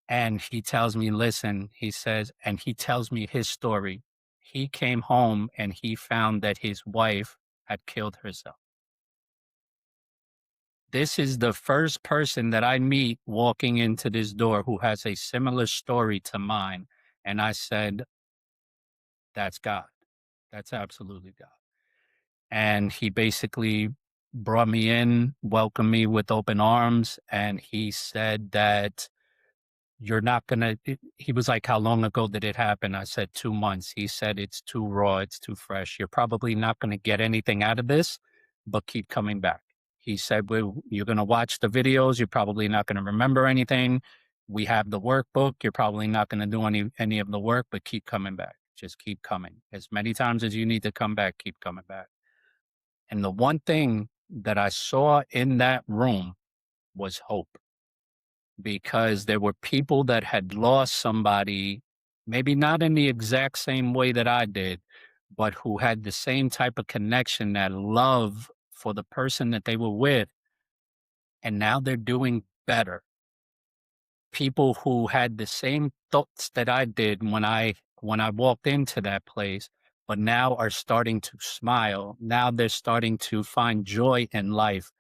And he tells me, listen, he says, and he tells me his story. He came home and he found that his wife had killed herself. This is the first person that I meet walking into this door who has a similar story to mine. And I said, that's God. That's absolutely God. And he basically brought me in, welcomed me with open arms, and he said that you're not gonna he was like, "How long ago did it happen?" I said, "2 months." He said, "It's too raw, it's too fresh. You're probably not gonna get anything out of this, but keep coming back." He said, "Well, you're gonna watch the videos, you're probably not gonna remember anything. We have the workbook, you're probably not gonna do any of the work, but keep coming back. Just keep coming. As many times as you need to come back, keep coming back." And the one thing that I saw in that room was hope, because there were people that had lost somebody, maybe not in the exact same way that I did, but who had the same type of connection, that love for the person that they were with, and now they're doing better. People who had the same thoughts that I did when I walked into that place, but now are starting to smile. Now they're starting to find joy in life.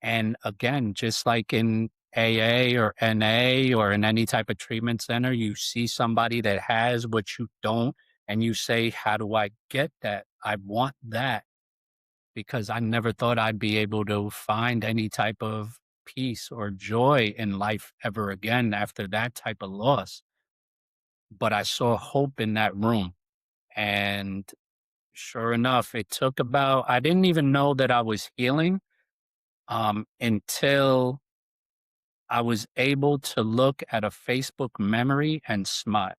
And again, just like in AA or NA or in any type of treatment center, you see somebody that has what you don't, and you say, how do I get that? I want that, because I never thought I'd be able to find any type of peace or joy in life ever again after that type of loss. But I saw hope in that room. And sure enough, it took about, I didn't even know that I was healing until I was able to look at a Facebook memory and smile.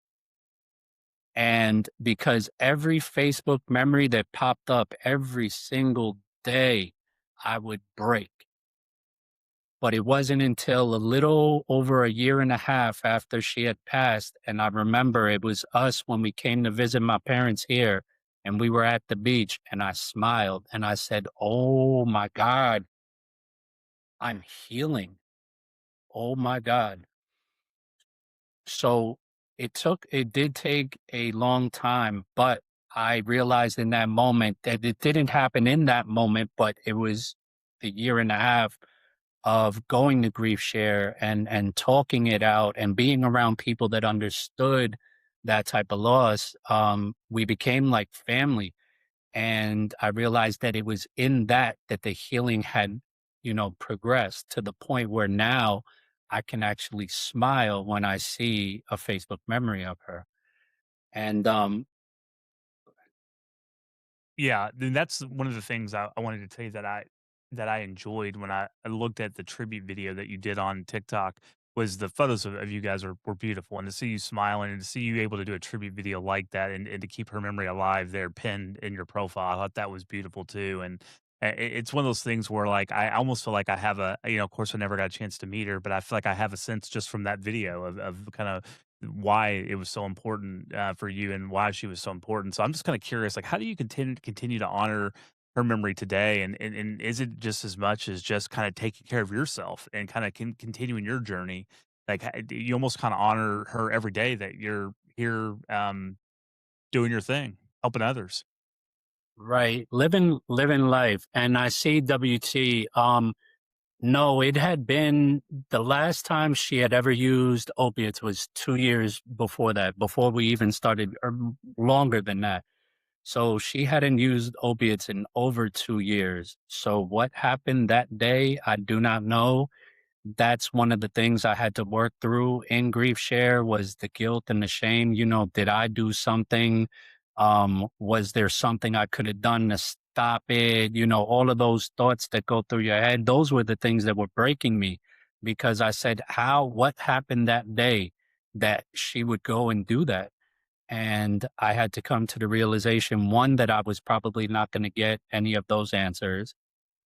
And because every Facebook memory that popped up every single day, I would break. But it wasn't until a little over a year and a half after she had passed. And I remember it was us when we came to visit my parents here, and we were at the beach, and I smiled and I said, "Oh my God, I'm healing. Oh my God." So it did take a long time, but I realized in that moment that it didn't happen in that moment, but it was the year and a half of going to grief share and talking it out and being around people that understood that type of loss. We became like family. And I realized that it was in that that the healing had, progressed to the point where now I can actually smile when I see a Facebook memory of her. And Yeah, then that's one of the things I wanted to tell you that I enjoyed when I looked at the tribute video that you did on TikTok was the photos of you guys were beautiful, and to see you smiling and to see you able to do a tribute video like that and to keep her memory alive there pinned in your profile, I thought that was beautiful too. And it's one of those things where like I almost feel like I have of course I never got a chance to meet her, but I feel like I have a sense just from that video of kind of why it was so important for you and why she was so important. So I'm just kind of curious, like, how do you continue to honor her memory today? And is it just as much as just kind of taking care of yourself and kind of continuing your journey? Like, do you almost kind of honor her every day that you're here doing your thing, helping others. right, living life. And I see WT. No, it had been the last time she had ever used opiates was 2 years before that, before we even started, or longer than that. So she hadn't used opiates in over 2 years. So what happened that day, I do not know. That's one of the things I had to work through in grief share, was the guilt and the shame. Did I do something? Was there something I could have done to stop it? All of those thoughts that go through your head, those were the things that were breaking me, because I said, what happened that day that she would go and do that? And I had to come to the realization, one, that I was probably not going to get any of those answers.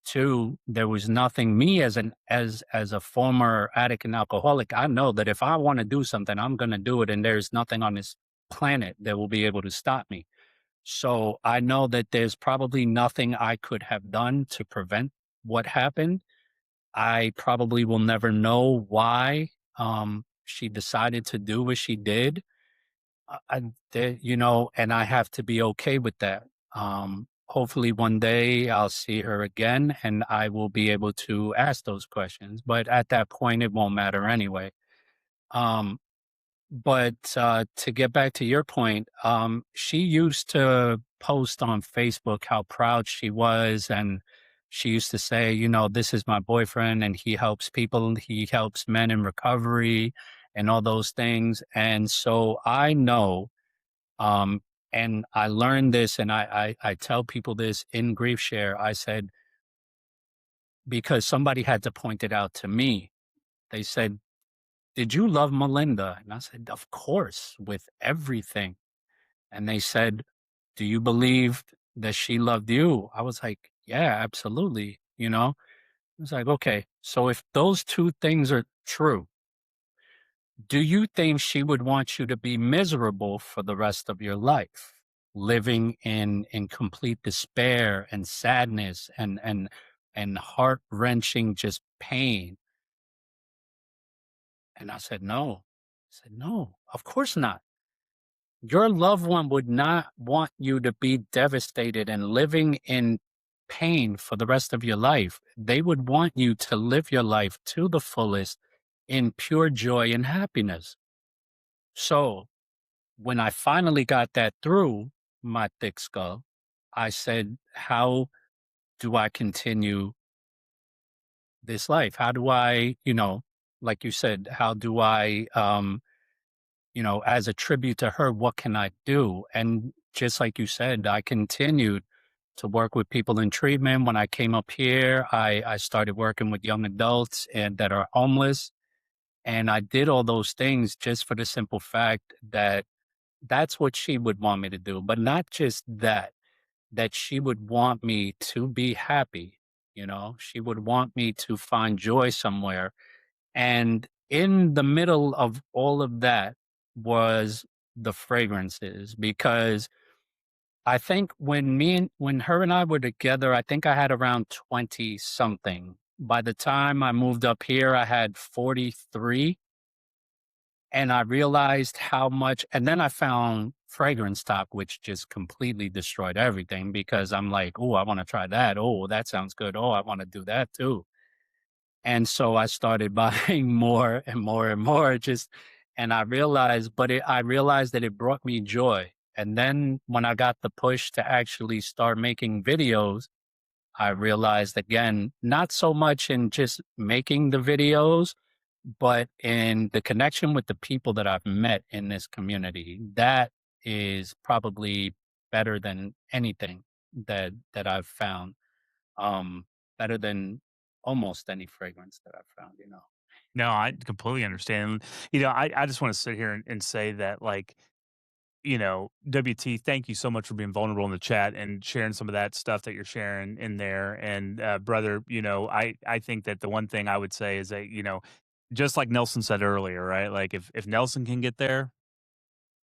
Two, there was nothing, me as a former addict and alcoholic, I know that if I want to do something, I'm going to do it, and there's nothing on this planet that will be able to stop me. So I know that there's probably nothing I could have done to prevent what happened. I probably will never know why she decided to do what she did. And I have to be okay with that. hopefully one day I'll see her again and I will be able to ask those questions. But at that point, it won't matter anyway. Um, but to get back to your point, she used to post on Facebook how proud she was. And she used to say, this is my boyfriend and he helps people, he helps men in recovery and all those things. And so I know, um, and I learned this and I tell people this in Grief Share. I said, because somebody had to point it out to me. They said, "Did you love Melinda?" And I said, "Of course, with everything." And they said, "Do you believe that she loved you?" I was like, "Yeah, absolutely." I was like, "Okay, so if those two things are true, do you think she would want you to be miserable for the rest of your life, living in complete despair and sadness and heart-wrenching just pain?" And I said, "No." I said, "No, of course not. Your loved one would not want you to be devastated and living in pain for the rest of your life. They would want you to live your life to the fullest in pure joy and happiness." So when I finally got that through my thick skull, I said, "How do I continue this life? How do I, like you said, how do I, as a tribute to her, what can I do?" And just like you said, I continued to work with people in treatment. When I came up here, I started working with young adults and that are homeless. And I did all those things just for the simple fact that that's what she would want me to do. But not just that, that she would want me to be happy. She would want me to find joy somewhere. And in the middle of all of that was the fragrances, because I think when her and I were together, I think I had around 20 something. By the time I moved up here, I had 43, and I realized how much, and then I found Fragrance Talk, which just completely destroyed everything because I'm like, "Oh, I want to try that. Oh, that sounds good. Oh, I want to do that too." And so I started buying more and more and more, and I realized that it brought me joy. And then when I got the push to actually start making videos, I realized again, not so much in just making the videos, but in the connection with the people that I've met in this community. That is probably better than anything that I've found. Better than almost any fragrance that I've found. No, I completely understand. I just want to sit here and say that, like, WT, thank you so much for being vulnerable in the chat and sharing some of that stuff that you're sharing in there. And brother, I think that the one thing I would say is that, just like Nelson said earlier, right? Like if Nelson can get there,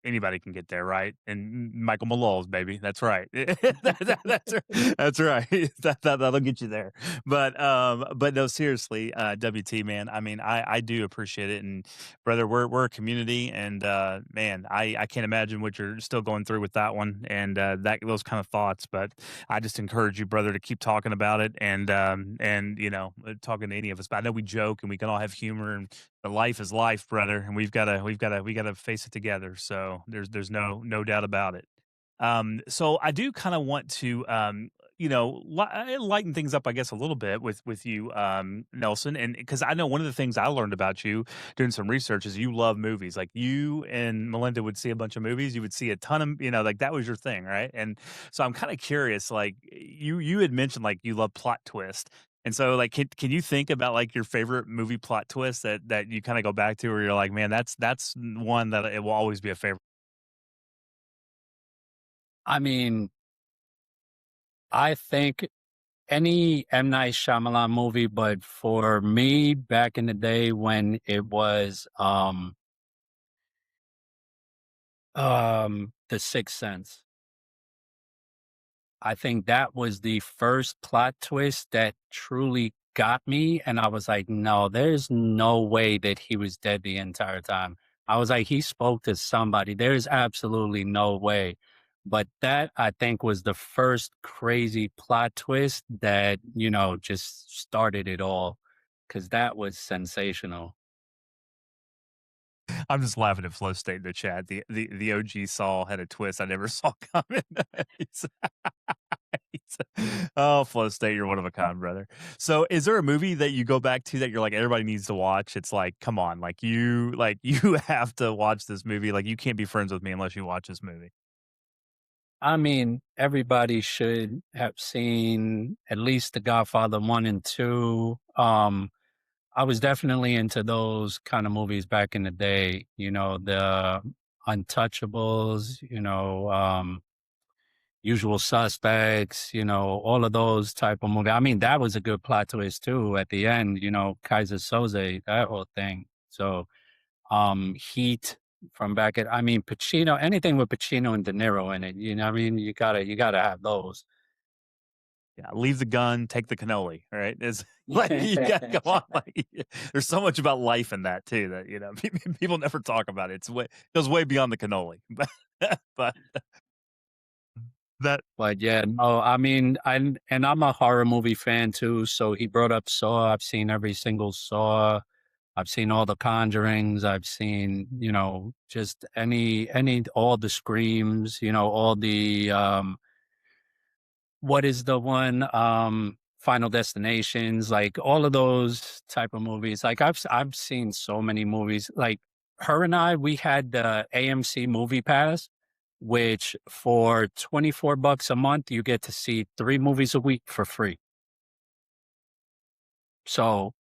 anybody can get there, right? And Michael Malone, baby. That's right. That's right. That'll get you there. But no, seriously, WT, man. I mean, I do appreciate it, and brother, we're a community, and man, I can't imagine what you're still going through with that one and that those kind of thoughts. But I just encourage you, brother, to keep talking about it, and talking to any of us. But I know we joke and we can all have humor, and but life is life, brother, and we gotta face it together. So there's no doubt about it. So I do kind of want to lighten things up, I guess, a little bit with you, Nelson, and because I know one of the things I learned about you doing some research is you love movies. Like you and Melinda would see a bunch of movies, you would see a ton of, like that was your thing, right? And so I'm kind of curious, like you had mentioned like you love plot twist. And so, like, can you think about like your favorite movie plot twist that you kind of go back to, where you're like, man, that's one that it will always be a favorite. I mean, I think any M. Night Shyamalan movie, but for me, back in the day when it was The Sixth Sense, I think that was the first plot twist that truly got me, and I was like, "No, there's no way that he was dead the entire time." I was like, "He spoke to somebody. There's absolutely no way." But that I think was the first crazy plot twist that, just started it all, because that was sensational. I'm just laughing at Flow State in the chat. The OG Saul had a twist I never saw coming. He's- oh, Flow State, you're one of a kind, brother. So, is there a movie that you go back to that you're like everybody needs to watch? It's like, come on, like you have to watch this movie. Like, you can't be friends with me unless you watch this movie. I mean, everybody should have seen at least The Godfather 1 and 2. I was definitely into those kind of movies back in the day, the Untouchables, Usual Suspects, all of those type of movies. I mean, that was a good plot twist too at the end, Kaiser Soze, that whole thing. So, Heat from back at I mean, Pacino, anything with Pacino and De Niro in it, what I mean? You gotta have those. Yeah, leave the gun, take the cannoli. Right? It's like you got to go on. Like, there's so much about life in that too that people never talk about it. Goes way beyond the cannoli, but that But yeah, no, I mean, I'm a horror movie fan too. So he brought up Saw. I've seen every single Saw. I've seen all the Conjurings. I've seen, just all the Screams. All the what is the one Final Destinations, like all of those type of movies. Like I've seen so many movies. Like her and I, we had the AMC Movie Pass, which for $24 a month you get to see 3 movies a week for free. So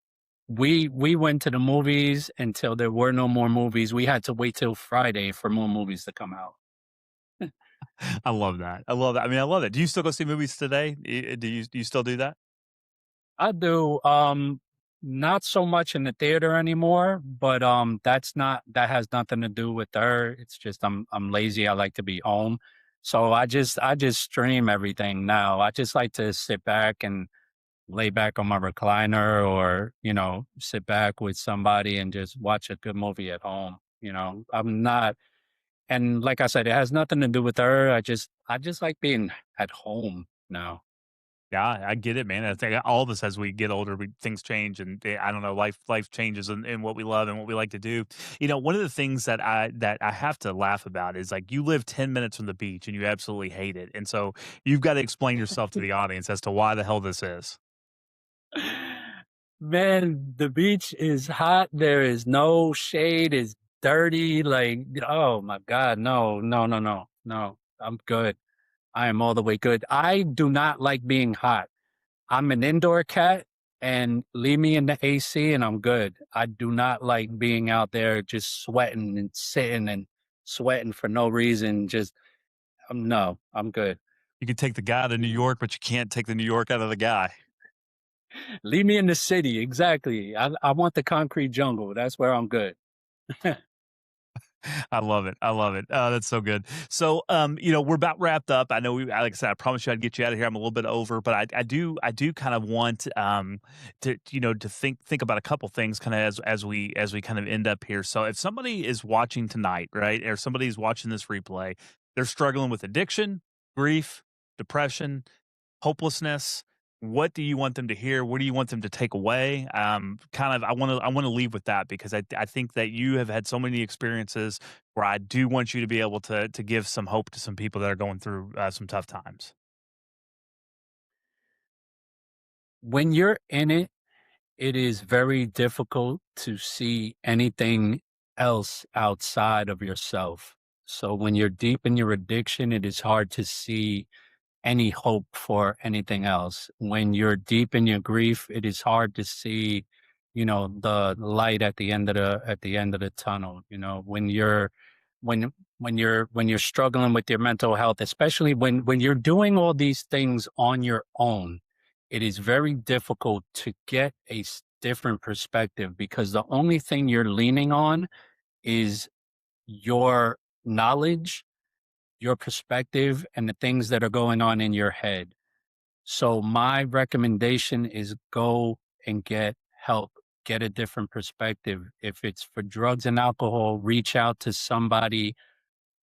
we went to the movies until there were no more movies. We had to wait till Friday for more movies to come out. I love that. I love that. I mean, I love that. Do you still go see movies today? Do you still do that? I do. Not so much in the theater anymore, but that has nothing to do with her. It's just I'm lazy. I like to be home. So I just stream everything now. I just like to sit back and lay back on my recliner, or, sit back with somebody and just watch a good movie at home. I'm not, and like I said, it has nothing to do with her. I just like being at home now. Yeah, I get it, man. I think all of us as we get older, things change, and I don't know, life changes in what we love and what we like to do. One of the things that I have to laugh about is like you live 10 minutes from the beach and you absolutely hate it, and so you've got to explain yourself to the audience as to why the hell this is. Man, the beach is hot. There is no shade. It's dirty. Like, oh my God. No, no, no, no, no. I'm good. I am all the way good. I do not like being hot. I'm an indoor cat, and leave me in the AC and I'm good. I do not like being out there just sweating and sitting and sweating for no reason. Just, no, I'm good. You could take the guy to New York, but you can't take the New York out of the guy. Leave me in the city. Exactly. I want the concrete jungle. That's where I'm good. I love it. I love it. Oh, that's so good. So, we're about wrapped up. I know like I said, I promised you I'd get you out of here. I'm a little bit over, but I do kind of want, to think about a couple things kind of as we kind of end up here. So if somebody is watching tonight, right, or somebody's watching this replay, they're struggling with addiction, grief, depression, hopelessness. What do you want them to hear? What do you want them to take away? Kind of, I want to leave with that because I think that you have had so many experiences where I do want you to be able to give some hope to some people that are going through some tough times. When you're in it, it is very difficult to see anything else outside of yourself. So when you're deep in your addiction, it is hard to see any hope for anything else. When you're deep in your grief, it is hard to see, the light at the end of the tunnel. When you're struggling with your mental health, especially when you're doing all these things on your own, it is very difficult to get a different perspective, because the only thing you're leaning on is your knowledge, your perspective, and the things that are going on in your head. So my recommendation is go and get help, get a different perspective. If it's for drugs and alcohol, reach out to somebody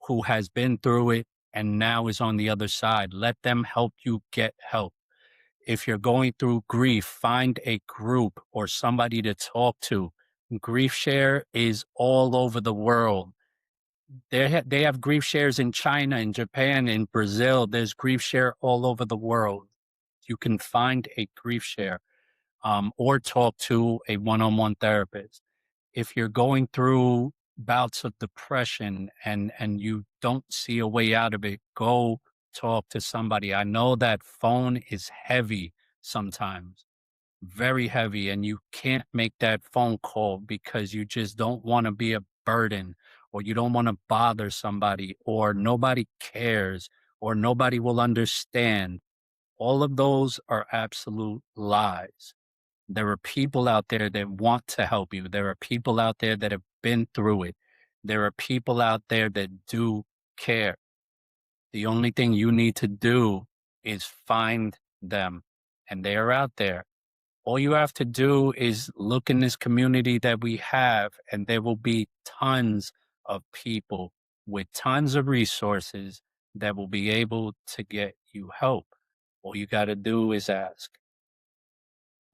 who has been through it and now is on the other side. Let them help you get help. If you're going through grief, find a group or somebody to talk to. Grief share is all over the world. They have grief shares in China, in Japan, in Brazil. There's grief share all over the world. You can find a grief share, or talk to a one-on-one therapist. If you're going through bouts of depression and you don't see a way out of it, go talk to somebody. I know that phone is heavy sometimes, very heavy, and you can't make that phone call because you just don't want to be a burden, or you don't want to bother somebody, or nobody cares, or nobody will understand. All of those are absolute lies. There are people out there that want to help you. There are people out there that have been through it. There are people out there that do care. The only thing you need to do is find them, and they are out there. All you have to do is look in this community that we have, and there will be tons of people with tons of resources that will be able to get you help. All you got to do is ask.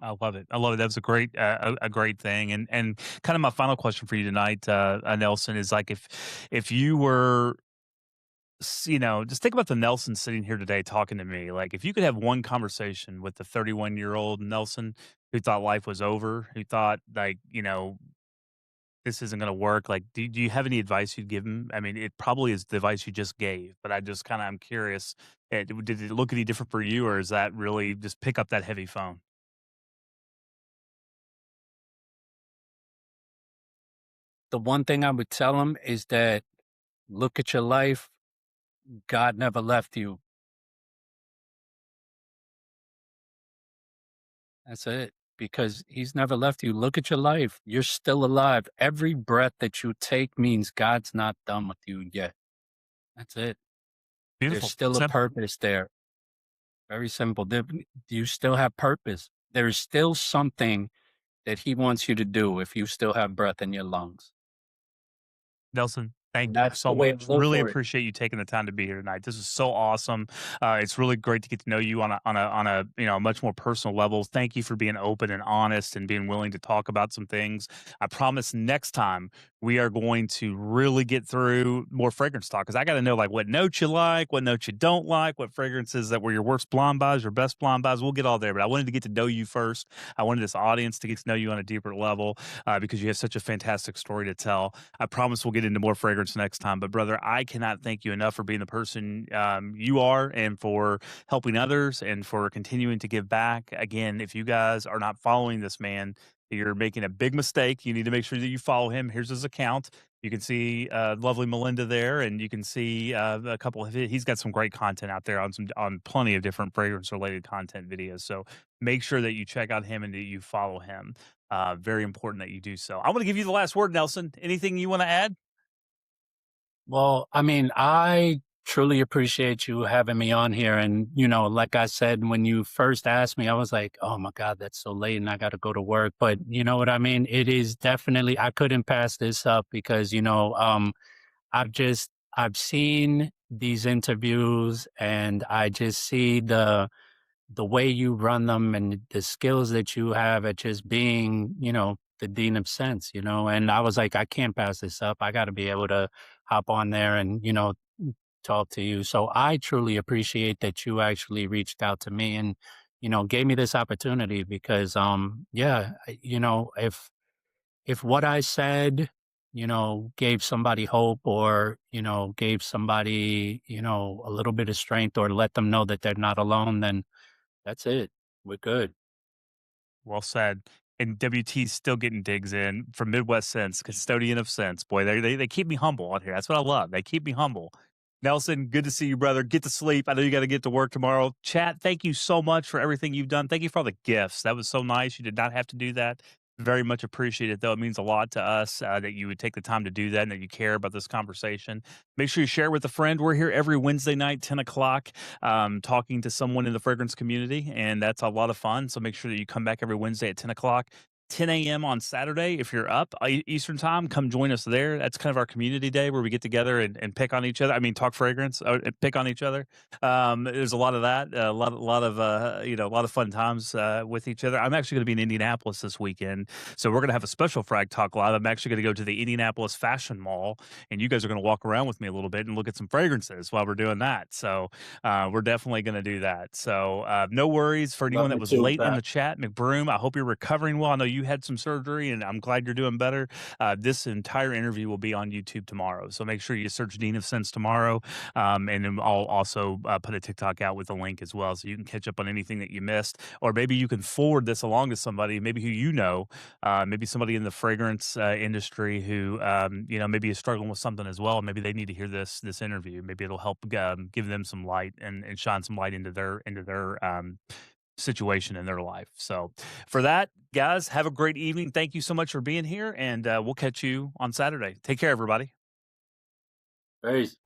I love it. I love it. That was a great, a great thing. And kind of my final question for you tonight, Nelson, is like if you were, just think about the Nelson sitting here today talking to me. Like if you could have one conversation with the 31-year-old Nelson who thought life was over, who thought like, this isn't going to work. Like, do you have any advice you'd give him? I mean, it probably is the advice you just gave, but I'm curious. Did it look any different for you, or is that really just pick up that heavy phone? The one thing I would tell them is that look at your life. God never left you. That's it. Because he's never left you. Look at your life. You're still alive. Every breath that you take means God's not done with you yet. That's it. There's Beautiful. still a Simple. purpose there. Very simple. You still have purpose. There's still something that he wants you to do if you still have breath in your lungs. Nelson, And thank you that's the so way to much. look Really for it. appreciate you taking the time to be here tonight. This is so awesome. It's really great to get to know you on a much more personal level. Thank you for being open and honest and being willing to talk about some things. I promise next time we are going to really get through more fragrance talk because I got to know like what notes you like, what notes you don't like, what fragrances that were your worst blonde buys, your best blonde buys. We'll get all there, but I wanted to get to know you first. I wanted this audience to get to know you on a deeper level because you have such a fantastic story to tell. I promise we'll get into more fragrance next time. But brother, I cannot thank you enough for being the person you are and for helping others and for continuing to give back. Again, if you guys are not following this man, you're making a big mistake. You need to make sure that you follow him. Here's his account. You can see lovely Melinda there, and you can see a couple of he's got some great content out there on plenty of different fragrance related content videos. So make sure that you check out him and that you follow him. Very important that you do so. I want to give you the last word, Nelson. Anything you want to add? Well, I mean, I truly appreciate you having me on here. And, like I said, when you first asked me, I was like, oh my God, that's so late and I got to go to work. But you know what I mean? It is definitely, I couldn't pass this up because, I've just, I've seen these interviews and I just see the way you run them and the skills that you have at just being, the dean of sense, and I was like, I can't pass this up. I got to be able to hop on there and, talk to you. So I truly appreciate that you actually reached out to me and, gave me this opportunity because, yeah, if what I said, gave somebody hope or, gave somebody, a little bit of strength or let them know that they're not alone, then that's it. We're good. Well said. And WT's still getting digs in from Midwest Sense, custodian of sense. Boy, they keep me humble out here. That's what I love. They keep me humble. Nelson, good to see you, brother. Get to sleep. I know you got to get to work tomorrow. Chat, thank you so much for everything you've done. Thank you for all the gifts. That was so nice. You did not have to do that. Very much appreciated, though. It means a lot to us that you would take the time to do that and that you care about this conversation. Make sure you share with a friend. We're here every Wednesday night, 10 o'clock, talking to someone in the fragrance community, and that's a lot of fun. So make sure that you come back every Wednesday at 10 o'clock. 10 a.m. on Saturday. If you're up Eastern time, come join us there. That's kind of our community day where we get together and pick on each other. I mean, talk fragrance, pick on each other. There's a lot of that, lot of a lot of fun times with each other. I'm actually going to be in Indianapolis this weekend, so we're going to have a special Frag Talk Live. I'm actually going to go to the Indianapolis Fashion Mall, and you guys are going to walk around with me a little bit and look at some fragrances while we're doing that. So we're definitely going to do that. So no worries for anyone Love that me was too with late in that. the chat. McBroom, I hope you're recovering well. I know you had some surgery, and I'm glad you're doing better. This entire interview will be on YouTube tomorrow, so make sure you search Dean of Sense tomorrow, and then I'll also put a TikTok out with a link as well, so you can catch up on anything that you missed, or maybe you can forward this along to somebody, maybe who you know, maybe somebody in the fragrance industry who maybe is struggling with something as well. Maybe they need to hear this interview. Maybe it'll help give them some light and shine some light into their situation in their life. So, for that, guys, have a great evening. Thank you so much for being here, and we'll catch you on Saturday. Take care, everybody. Peace.